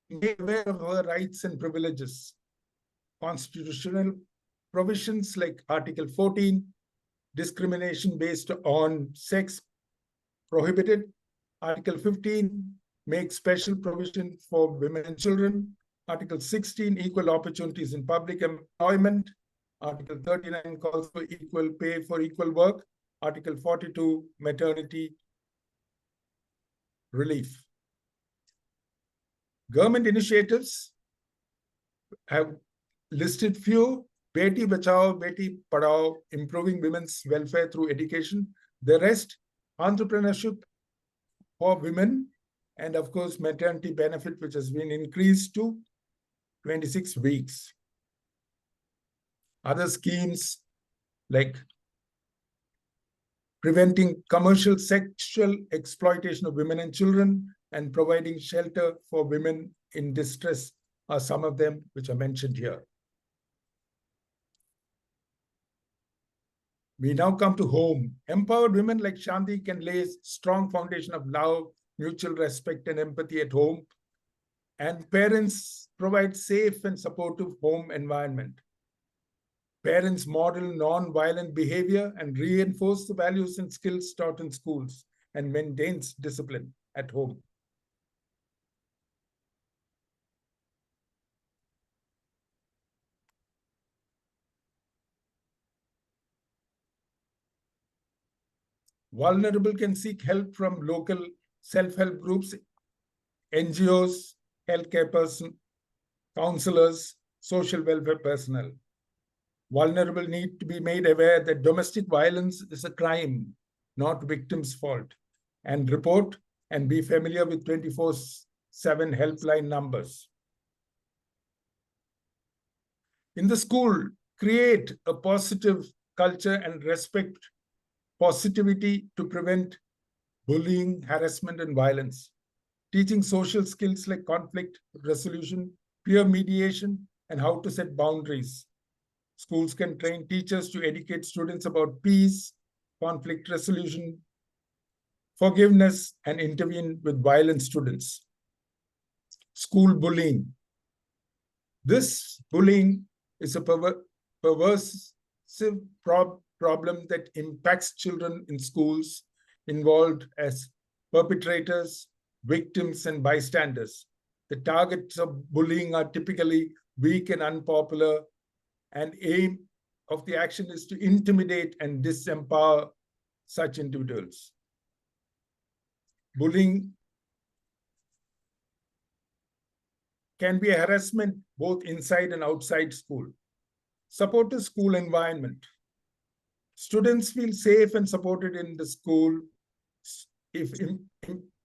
made aware of her rights and privileges. Constitutional provisions like Article 14, discrimination based on sex prohibited. Article 15 makes special provision for women and children. Article 16, equal opportunities in public employment. Article 39 calls for equal pay for equal work. Article 42, maternity relief. Government initiatives have listed few: Beti Bachao, Beti Padhao, improving women's welfare through education. The rest, entrepreneurship for women, and of course, maternity benefit, which has been increased to 26 weeks. Other schemes like preventing commercial sexual exploitation of women and children and providing shelter for women in distress are some of them which are mentioned here. We now come to home. Empowered women like Shanti can lay a strong foundation of love, mutual respect, and empathy at home. And parents provide safe and supportive home environment. Parents model non-violent behavior and reinforce the values and skills taught in schools and maintains discipline at home. Vulnerable can seek help from local self-help groups, NGOs, healthcare person, counselors, social welfare personnel. Vulnerable need to be made aware that domestic violence is a crime, not victim's fault, and report and be familiar with 24/7 helpline numbers. In the school, create a positive culture and respect positivity to prevent bullying, harassment, and violence. Teaching social skills like conflict resolution, peer mediation, and how to set boundaries. Schools can train teachers to educate students about peace, conflict resolution, forgiveness, and intervene with violent students. School bullying. This bullying is a pervasive problem that impacts children in schools involved as perpetrators, victims, and bystanders. The targets of bullying are typically weak and unpopular, and aim of the action is to intimidate and disempower such individuals. Bullying can be a harassment both inside and outside school. Supportive school environment. Students feel safe and supported in the school if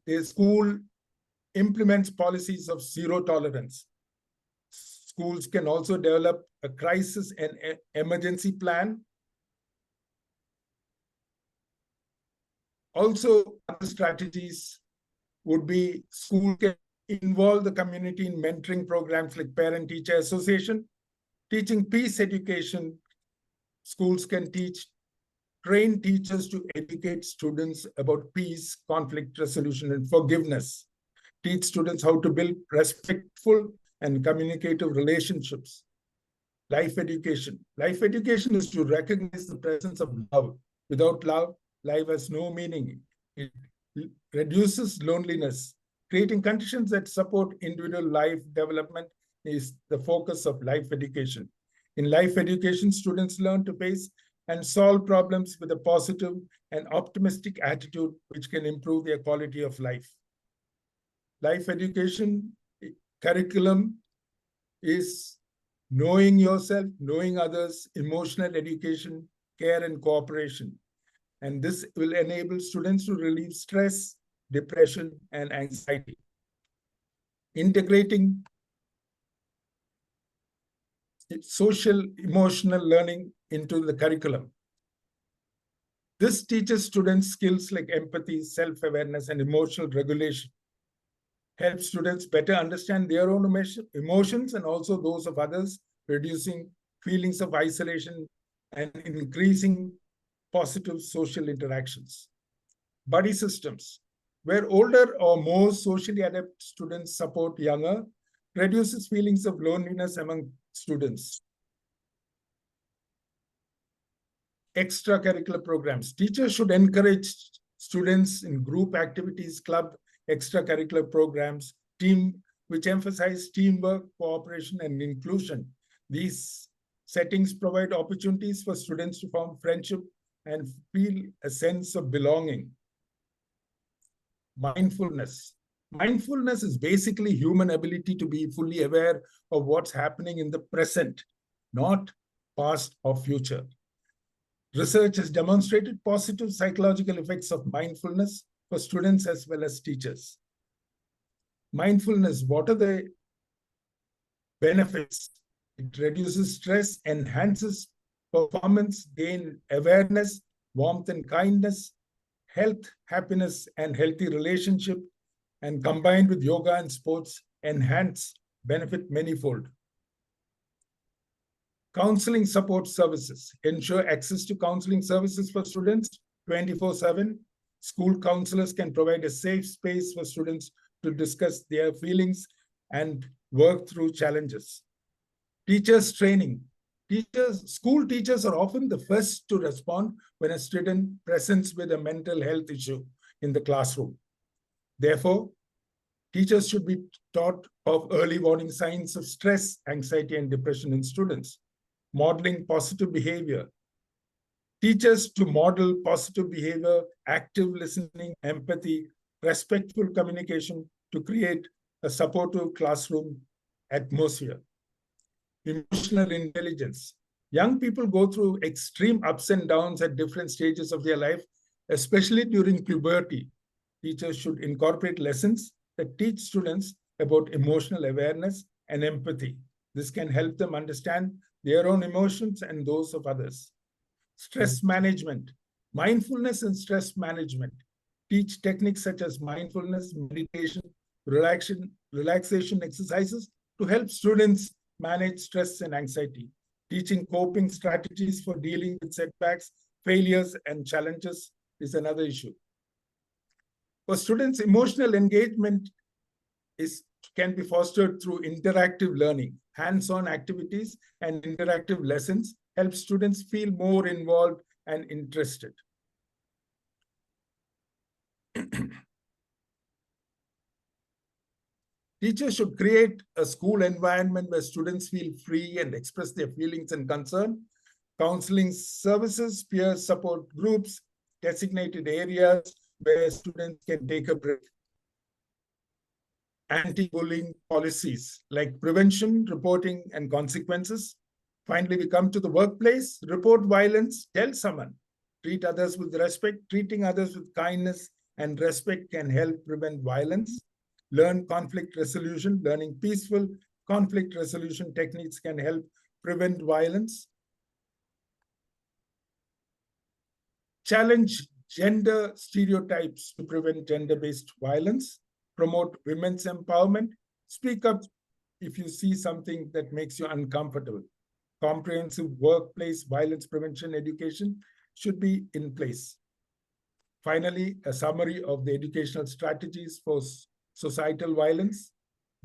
the school implements policies of zero tolerance. Schools can also develop a crisis and emergency plan. Also, other strategies would be school can involve the community in mentoring programs like Parent-Teacher Association, teaching peace education. Schools can teach train teachers to educate students about peace, conflict resolution, and forgiveness. Teach students how to build respectful and communicative relationships. Life education. Life education is to recognize the presence of love. Without love, life has no meaning. It reduces loneliness. Creating conditions that support individual life development is the focus of life education. In life education, students learn to face and solve problems with a positive and optimistic attitude, which can improve their quality of life. Life education curriculum is knowing yourself, knowing others, emotional education, care, and cooperation. And this will enable students to relieve stress, depression, and anxiety. Integrating social emotional learning into the curriculum. This teaches students skills like empathy, self-awareness, and emotional regulation. Helps students better understand their own emotions and also those of others, reducing feelings of isolation and increasing positive social interactions. Buddy systems, where older or more socially adept students support younger, reduces feelings of loneliness among students. Extracurricular programs. Teachers should encourage students in group activities, club, extracurricular programs, which emphasize teamwork, cooperation, and inclusion. These settings provide opportunities for students to form friendship and feel a sense of belonging. Mindfulness. Mindfulness is basically human ability to be fully aware of what's happening in the present, not past or future. Research has demonstrated positive psychological effects of mindfulness for students as well as teachers. Mindfulness, what are the benefits? It reduces stress, enhances performance, gain awareness, warmth and kindness, health, happiness, and healthy relationship, and combined with yoga and sports, enhance benefit manifold. Counseling support services. Ensure access to counseling services for students 24/7. School counselors can provide a safe space for students to discuss their feelings and work through challenges. Teachers training. School teachers are often the first to respond when a student presents with a mental health issue in the classroom. Therefore, teachers should be taught of early warning signs of stress, anxiety, and depression in students. Modeling positive behavior. Teachers to model positive behavior, active listening, empathy, respectful communication to create a supportive classroom atmosphere. Emotional intelligence. Young people go through extreme ups and downs at different stages of their life, especially during puberty. Teachers should incorporate lessons that teach students about emotional awareness and empathy. This can help them understand their own emotions and those of others. Stress management, mindfulness and stress management. Teach techniques such as mindfulness, meditation, relaxation exercises to help students manage stress and anxiety. Teaching coping strategies for dealing with setbacks, failures, and challenges is another issue. For students, emotional engagement can be fostered through interactive learning. Hands-on activities and interactive lessons help students feel more involved and interested. Teachers should create a school environment where students feel free and express their feelings and concern. Counseling services, peer support groups, designated areas where students can take a break. Anti-bullying policies like prevention, reporting, and consequences. Finally, we come to the workplace. Report violence, tell someone. Treat others with respect. Treating others with kindness and respect can help prevent violence. Learn conflict resolution. Learning peaceful conflict resolution techniques can help prevent violence. Challenge gender stereotypes to prevent gender-based violence. Promote women's empowerment. Speak up if you see something that makes you uncomfortable. Comprehensive workplace violence prevention education should be in place. Finally, a summary of the educational strategies for societal violence,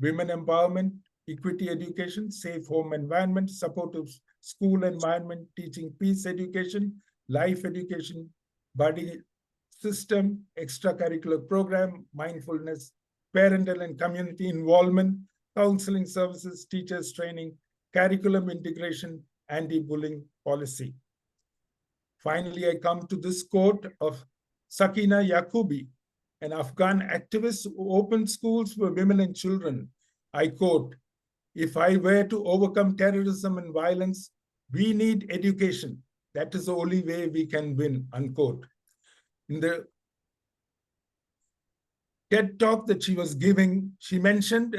women empowerment, equity education, safe home environment, supportive school environment, teaching peace education, life education, body system, extracurricular program, mindfulness, parental and community involvement, counseling services, teachers training, curriculum integration, anti-bullying policy. Finally, I come to this quote of Sakina Yakubi, an Afghan activist who opened schools for women and children. I quote, "If I were to overcome terrorism and violence, we need education. That is the only way we can win," unquote. In the TED talk that she was giving, she mentioned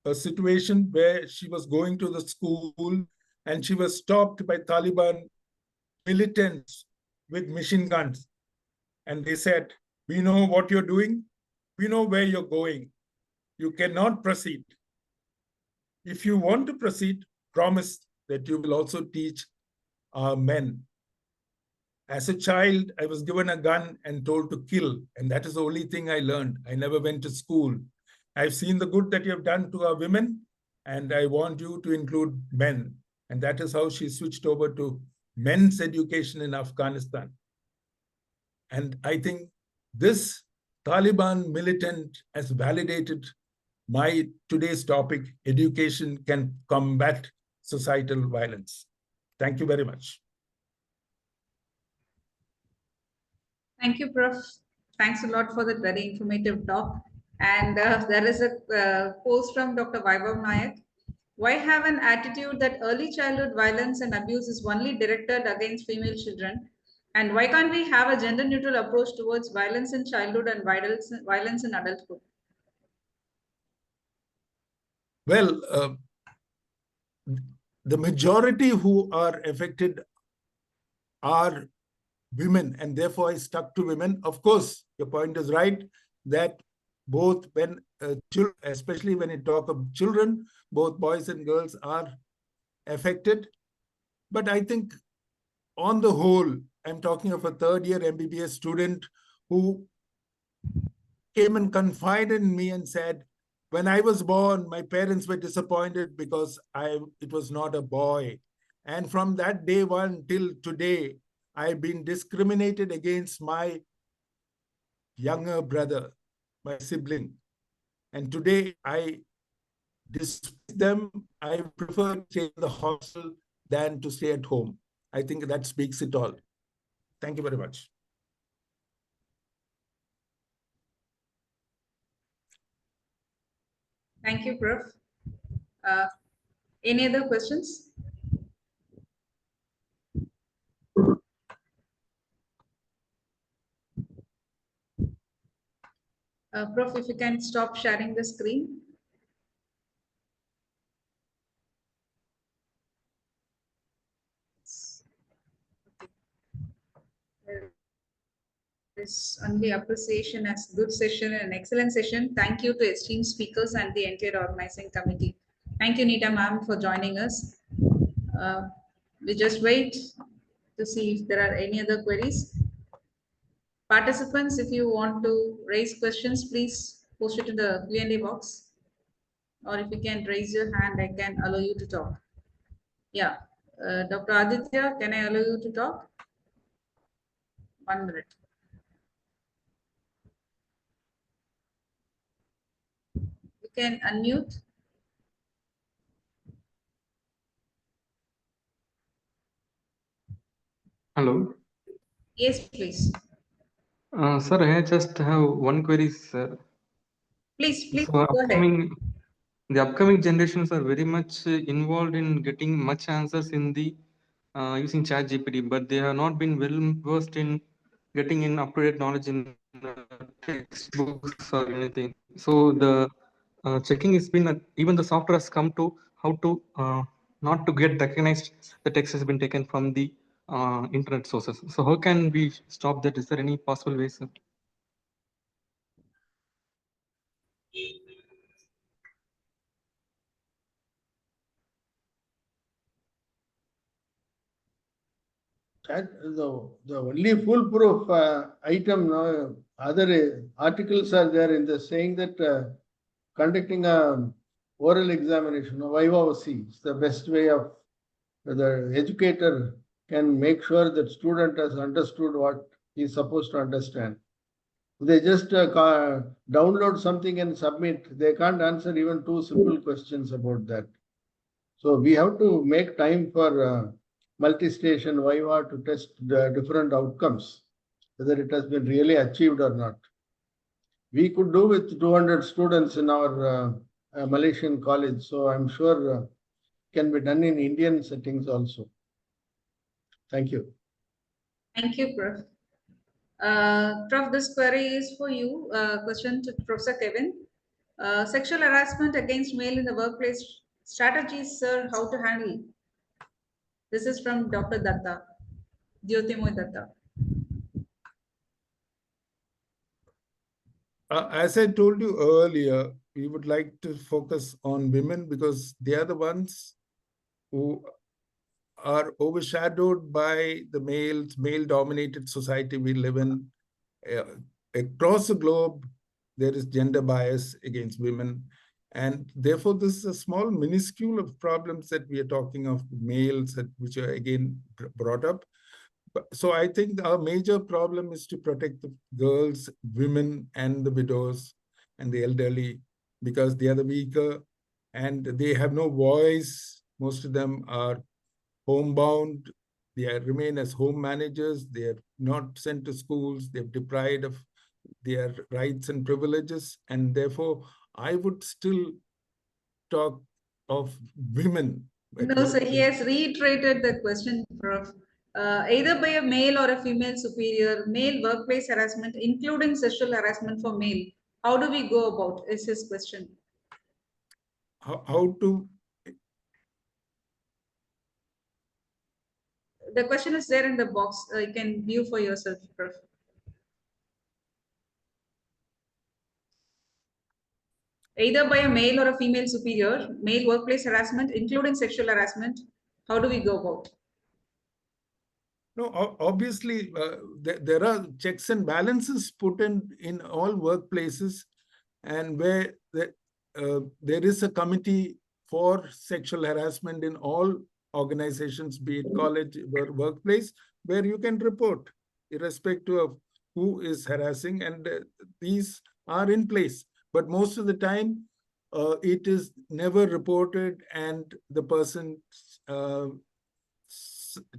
a situation where she was going to the school and she was stopped by Taliban militants with machine guns. And they said, "We know what you're doing. We know where you're going. You cannot proceed. If you want to proceed, promise that you will also teach our men." As a child, I was given a gun and told to kill. And that is the only thing I learned. I never went to school. I've seen the good that you have done to our women, and I want you to include men. And that is how she switched over to men's education in Afghanistan. And I think this Taliban militant has validated my today's topic: education can combat societal violence. Thank you very much. Thank you, Prof. Thanks a lot for that very informative talk. And there is a post from Dr. Vaibhav Nayak. Why have an attitude that early childhood violence and abuse is only directed against female children? And why can't we have a gender neutral approach towards violence in childhood and violence in adulthood? Well, the majority who are affected are women, and therefore I stuck to women. Of course, your point is right that both when especially when you talk of children, both boys and girls are affected. But I think on the whole, I'm talking of a third-year MBBS student who came and confided in me and said, "When I was born, my parents were disappointed because it was not a boy. And from that day one till today, I've been discriminated against my younger brother, my sibling. And today I despise them. I prefer to stay in the hostel than to stay at home." I think that speaks it all. Thank you very much. Thank you, Prof. Any other questions? Prof, if you can stop sharing the screen. There is only appreciation as good session and excellent session. Thank you to esteemed speakers and the entire organizing committee. Thank you, Nita ma'am, for joining us. We just wait to see if there are any other queries. Participants, if you want to raise questions, please post it in the Q&A box. Or if you can raise your hand, I can allow you to talk. Yeah, Dr. Aditya, can I allow you to talk? 1 minute. You can unmute. Hello. Yes, please. Sir, I just have one query, sir. Please So go ahead. the upcoming generations are very much involved in getting much answers in the using ChatGPT, but they have not been well versed in getting in up-to-date knowledge in textbooks or anything. So the checking has been that even the software has come to how to not to get recognized the text has been taken from the internet sources. So how can we stop that? Is there any possible ways, sir? The only foolproof item, other articles are there in the saying that conducting a oral examination, a viva-voce, is the best way of the educator can make sure that student has understood what he is supposed to understand. They just download something and submit. They can't answer even two simple questions about that. So we have to make time for multi-station viva to test the different outcomes, whether it has been really achieved or not. We could do with 200 students in our Malaysian college. So I'm sure can be done in Indian settings also. Thank you. Thank you, Prof. Prof, this query is for you. Question to Professor Kevin. Sexual harassment against male in the workplace strategies, sir, how to handle? This is from Dr. Datta, Jyotimoy Datta. As I told you earlier, we would like to focus on women because they are the ones who are overshadowed by the male-dominated society we live in. Across the globe, there is gender bias against women. And therefore, this is a small minuscule of problems that we are talking of, males, which are again brought up. So I think our major problem is to protect the girls, women, and the widows and the elderly, because they are the weaker and they have no voice. Most of them are homebound. They remain as home managers. They are not sent to schools. They're deprived of their rights and privileges. And therefore, I would still talk of women. No, sir, he has reiterated the question, Prof. Either by a male or a female superior, male workplace harassment, including sexual harassment for male. How do we go about? Is his question. How to? The question is there in the box. You can view for yourself, Prof. Either by a male or a female superior, male workplace harassment, including sexual harassment. How do we go about? No, obviously, there are checks and balances put in all workplaces, and where there is a committee for sexual harassment in all organizations, be it college or workplace, where you can report irrespective of who is harassing, and these are in place. But most of the time, it is never reported, and the person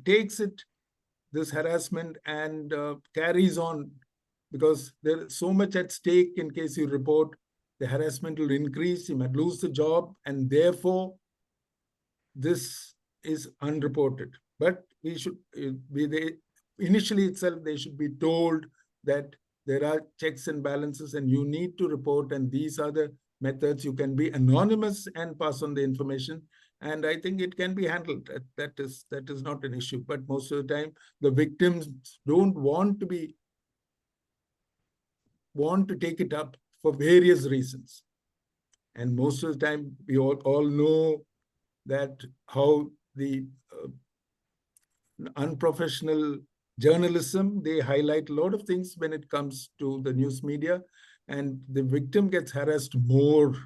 takes this harassment and carries on, because there is so much at stake. In case you report, the harassment will increase, you might lose the job, and therefore this is unreported. But we should initially itself, they should be told that there are checks and balances and you need to report, and these are the methods. You can be anonymous and pass on the information, and I think it can be handled. That is not an issue. But most of the time, the victims don't want to take it up for various reasons. And most of the time, we all know that how the unprofessional journalism, they highlight a lot of things when it comes to the news media, and the victim gets harassed more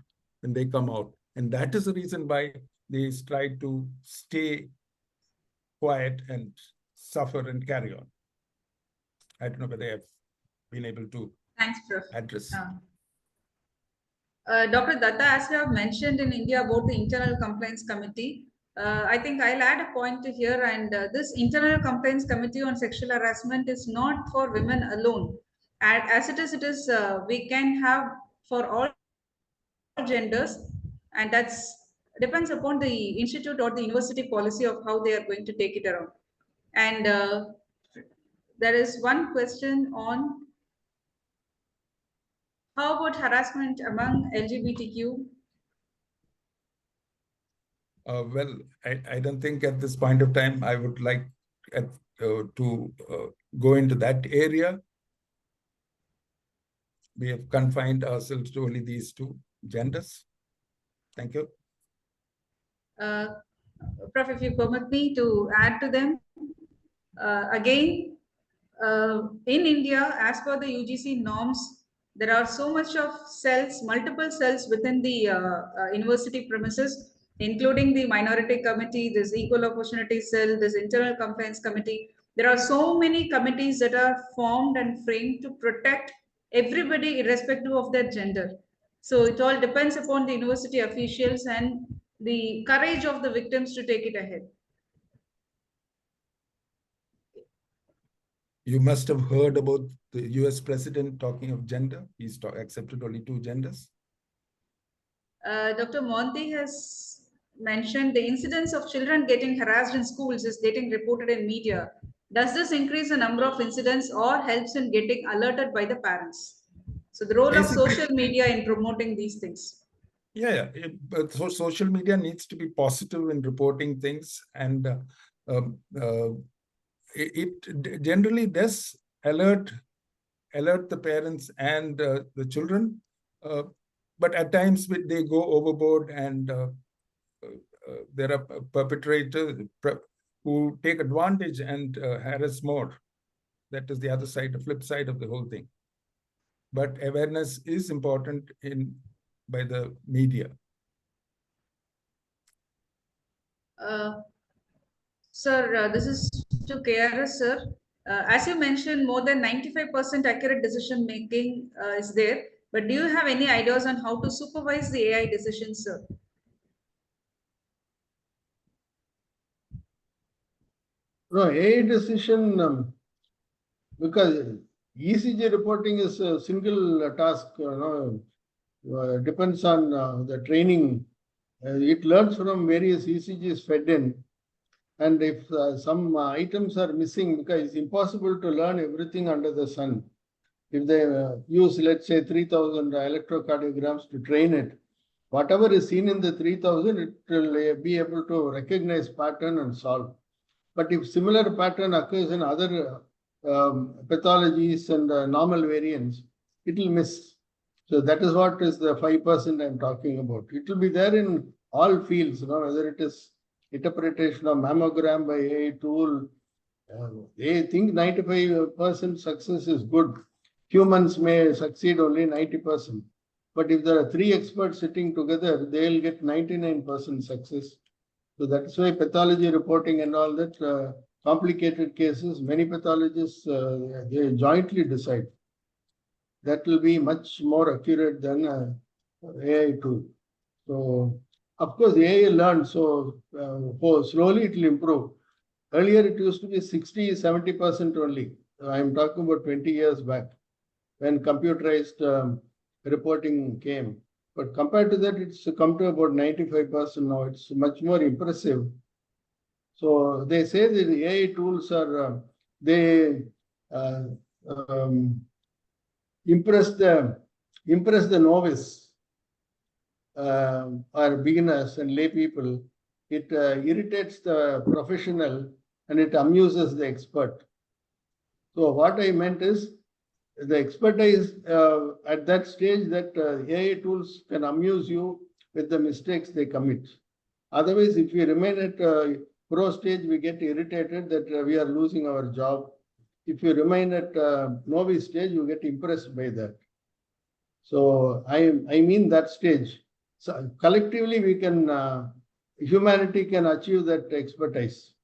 when they come out. And that is the reason why they try to stay quiet and suffer and carry on. I don't know whether I have been able to address. Dr. Datta, as you have mentioned in India about the internal complaints committee, I think I'll add a point to here. And this internal complaints committee on sexual harassment is not for women alone. And as it is we can have for all genders, and that's depends upon the institute or the university policy of how they are going to take it around. And there is one question on how about harassment among LGBTQ? Well, I don't think at this point of time I would like to go into that area. We have confined ourselves to only these two genders. Thank you. Prof, if you permit me to add to them. Again, in India, as per the UGC norms, there are so much of cells, multiple cells within the university premises, including the minority committee, this equal opportunity cell, this internal compliance committee. There are so many committees that are formed and framed to protect everybody irrespective of their gender. So it all depends upon the university officials and the courage of the victims to take it ahead. You must have heard about the US president talking of gender. He's accepted only 2 genders. Dr. Monty has mentioned the incidence of children getting harassed in schools is getting reported in media. Does this increase the number of incidents or helps in getting alerted by the parents? So the role Basically, of social media in promoting these things. Yeah, but so social media needs to be positive in reporting things, and it generally does alert the parents and the children, but at times they go overboard, and there are perpetrators who take advantage and harass more. That is the other side, the flip side of the whole thing. But awareness is important by the media. Sir, this is to KRS, sir. As you mentioned, more than 95% accurate decision making is there. But do you have any ideas on how to supervise the AI decisions, sir? No, AI decision, because ECG reporting is a single task, depends on the training. It learns from various ECGs fed in. And if some items are missing, because it's impossible to learn everything under the sun. If they use, let's say, 3,000 electrocardiograms to train it, whatever is seen in the 3,000, it will be able to recognize pattern and solve. But if similar pattern occurs in other pathologies and normal variants, it will miss. So that is what is the 5% I'm talking about. It will be there in all fields, whether it is interpretation of mammogram by AI tool. They think 95% success is good. Humans may succeed only 90%. But if there are 3 experts sitting together, they'll get 99% success. So that's why pathology reporting and all that, complicated cases, many pathologists, they jointly decide. That will be much more accurate than AI tool. So, of course, AI learns, so slowly it will improve. Earlier, it used to be 60, 70% only. I'm talking about 20 years back when computerized reporting came. But compared to that, it's come to about 95% now. It's much more impressive. So they say that the AI tools are, they impress the novice or beginners and lay people. It irritates the professional and it amuses the expert. So what I meant is the expertise at that stage that AI tools can amuse you with the mistakes they commit. Otherwise, if we remain at pro stage, we get irritated that we are losing our job. If you remain at novice stage, you get impressed by that. So I mean that stage. So collectively, we can, humanity can achieve that expertise.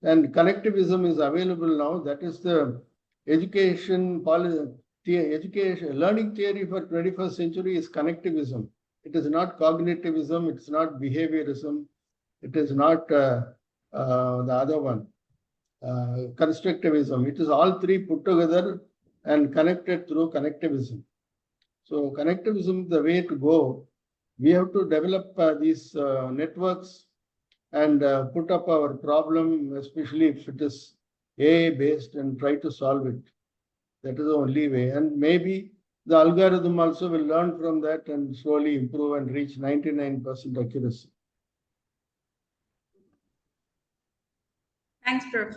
And connectivism is available now. That is the education policy, learning theory for 21st century is connectivism. It is not cognitivism. It's not behaviorism. It is not the other one, constructivism. It is all 3 put together and connected through connectivism. So connectivism is the way to go. We have to develop these networks and put up our problem, especially if it is AI based, and try to solve it. That is the only way. And maybe the algorithm also will learn from that and slowly improve and reach 99% accuracy. Thanks, Prof.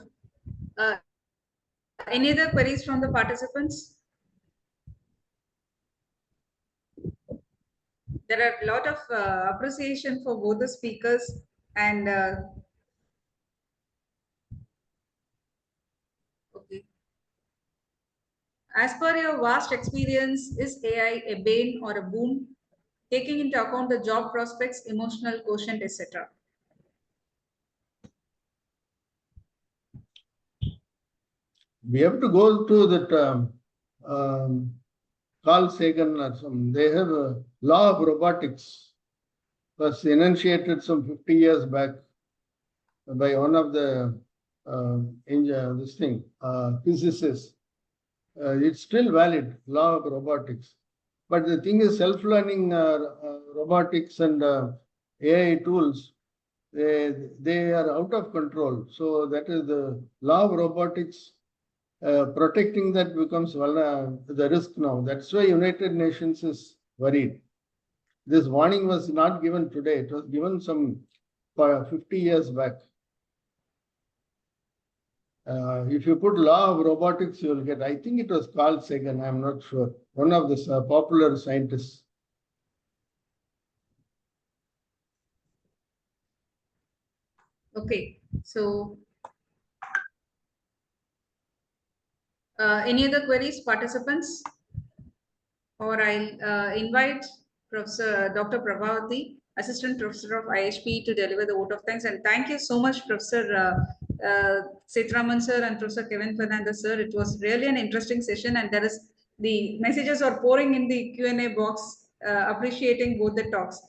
Any other queries from the participants? There are a lot of appreciation for both the speakers, and As per your vast experience, is AI a bane or a boon, taking into account the job prospects, emotional quotient, etc.? We have to go to that Carl Sagan or some. They have a law of robotics, was enunciated some 50 years back by one of the physicists. It's still valid, law of robotics. But the thing is, self-learning robotics and AI tools, they are out of control. So that is the law of robotics. Protecting that becomes the risk now. That's why United Nations is worried. This warning was not given today. It was given some 50 years back. If you put law of robotics, you will get, I think it was Carl Sagan, I'm not sure, one of the popular scientists. Okay, so any other queries, participants? Or I'll invite Professor Dr. Prabhavathi, Assistant Professor of IHPE, to deliver the vote of thanks. And thank you so much, Professor Sethuraman sir and Professor Kevin Fernandez sir. It was really an interesting session, and there is the messages are pouring in the Q&A box, appreciating both the talks.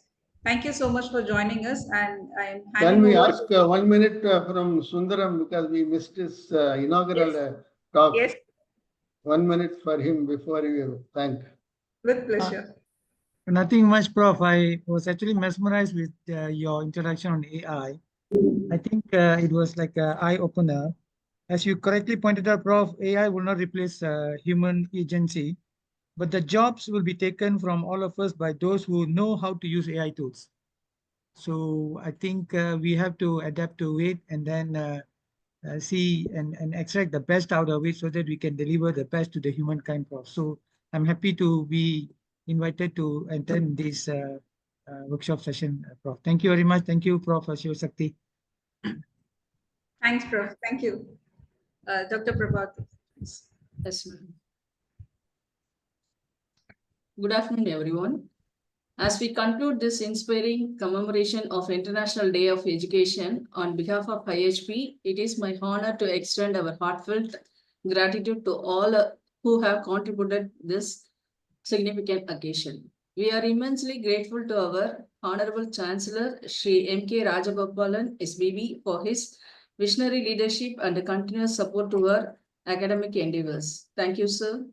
Thank you so much for joining us, and I'm Can we ask 1 minute from Sundram, because we missed his inaugural talk? Yes. 1 minute for him before you thank. With pleasure. Nothing much, Prof. I was actually mesmerized with your introduction on AI. I think it was like an eye-opener. As you correctly pointed out, Prof, AI will not replace human agency, but the jobs will be taken from all of us by those who know how to use AI tools. So I think we have to adapt to it and then see and extract the best out of it so that we can deliver the best to the humankind, Prof. So I'm happy to be invited to attend this workshop session, Prof. Thank you very much. Thank you, Prof. Shivasakthy. Thanks, Prof. Thank you. Dr. Prabhavathi. Yes, ma'am. Good afternoon, everyone. As we conclude this inspiring commemoration of International Day of Education, on behalf of IHPE, it is my honor to extend our heartfelt gratitude to all who have contributed this significant occasion. We are immensely grateful to our Honorable Chancellor Sri M.K. Rajagopalan, SBV, for his visionary leadership and continuous support to our academic endeavors. Thank you, sir.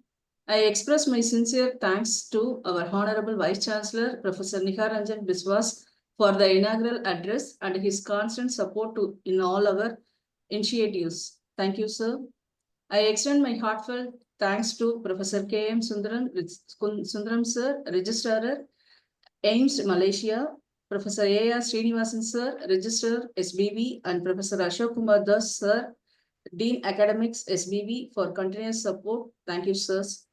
I express my sincere thanks to our Honorable Vice-Chancellor, Professor Nihar Ranjan Biswas, for the inaugural address and his constant support in all our initiatives. Thank you, sir. I extend my heartfelt thanks to Professor K.M. Sundram sir, Registrar, AIMST Malaysia, Professor A.R. Srinivasan sir, Registrar, SBV, and Professor Ashok Kumar Das sir, Dean Academics, SBV, for continuous support. Thank you, sirs.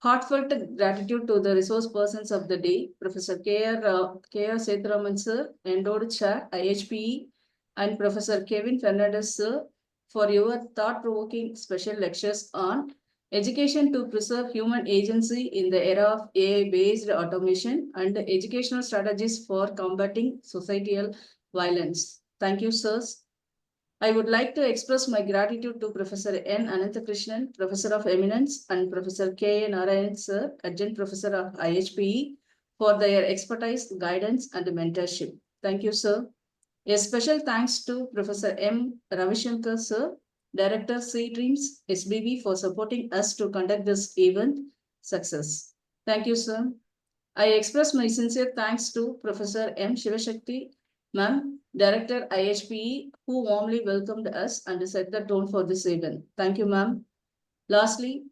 Heartfelt gratitude to the resource persons of the day, Professor K.R. Sethuraman sir, Endowed Chair, IHPE, and Professor Kevin Fernandez sir, for your thought-provoking special lectures on education to preserve human agency in the era of AI-based automation and educational strategies for combating societal violence. Thank you, sirs. I would like to express my gratitude to Professor N. Ananthakrishnan, Professor of Eminence, and Professor K. N. Narayan sir, Adjunct Professor of IHPE, for their expertise, guidance, and mentorship. Thank you, sir. A special thanks to Professor M. Ravishankar sir, Director C Dreams, SBV, for supporting us to conduct this event success. Thank you, sir. I express my sincere thanks to Professor M. Shivasakthy, ma'am, Director IHPE, who warmly welcomed us and set the tone for this event. Thank you, ma'am. Lastly,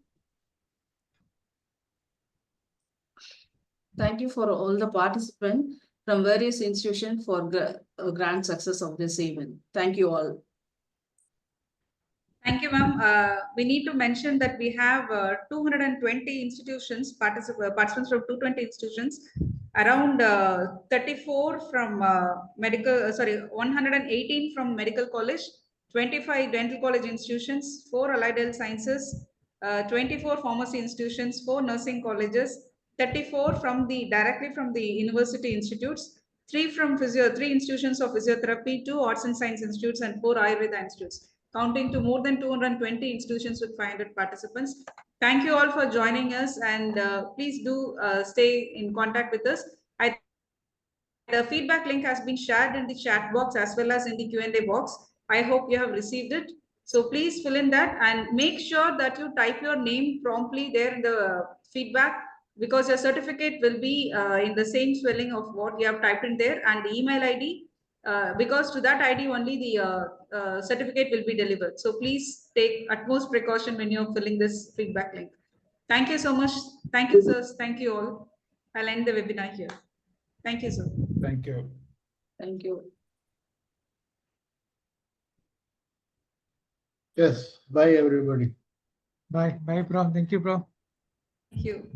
thank you for all the participants from various institutions for grand success of this event. Thank you all. Thank you, ma'am. We need to mention that we have 220 institutions, participants from 220 institutions, around 34 from 118 from medical college, 25 dental college institutions, 4 allied health sciences, 24 pharmacy institutions, 4 nursing colleges, 34 directly from the university institutes, 3 institutions of physiotherapy, 2 arts and science institutes, and 4 Ayurveda institutes, counting to more than 220 institutions with 500 participants. Thank you all for joining us, and please do stay in contact with us. The feedback link has been shared in the chat box as well as in the Q&A box. I hope you have received it. So please fill in that and make sure that you type your name promptly there in the feedback, because your certificate will be in the same spelling of what you have typed in there, and the email ID, because to that ID only the certificate will be delivered. So please take utmost precaution when you're filling this feedback link. Thank you so much. Thank you, sirs. Thank you all. I'll end the webinar here. Thank you, sir. Thank you. Thank you. Yes, bye everybody. Bye, Prof. Thank you, Prof. Thank you.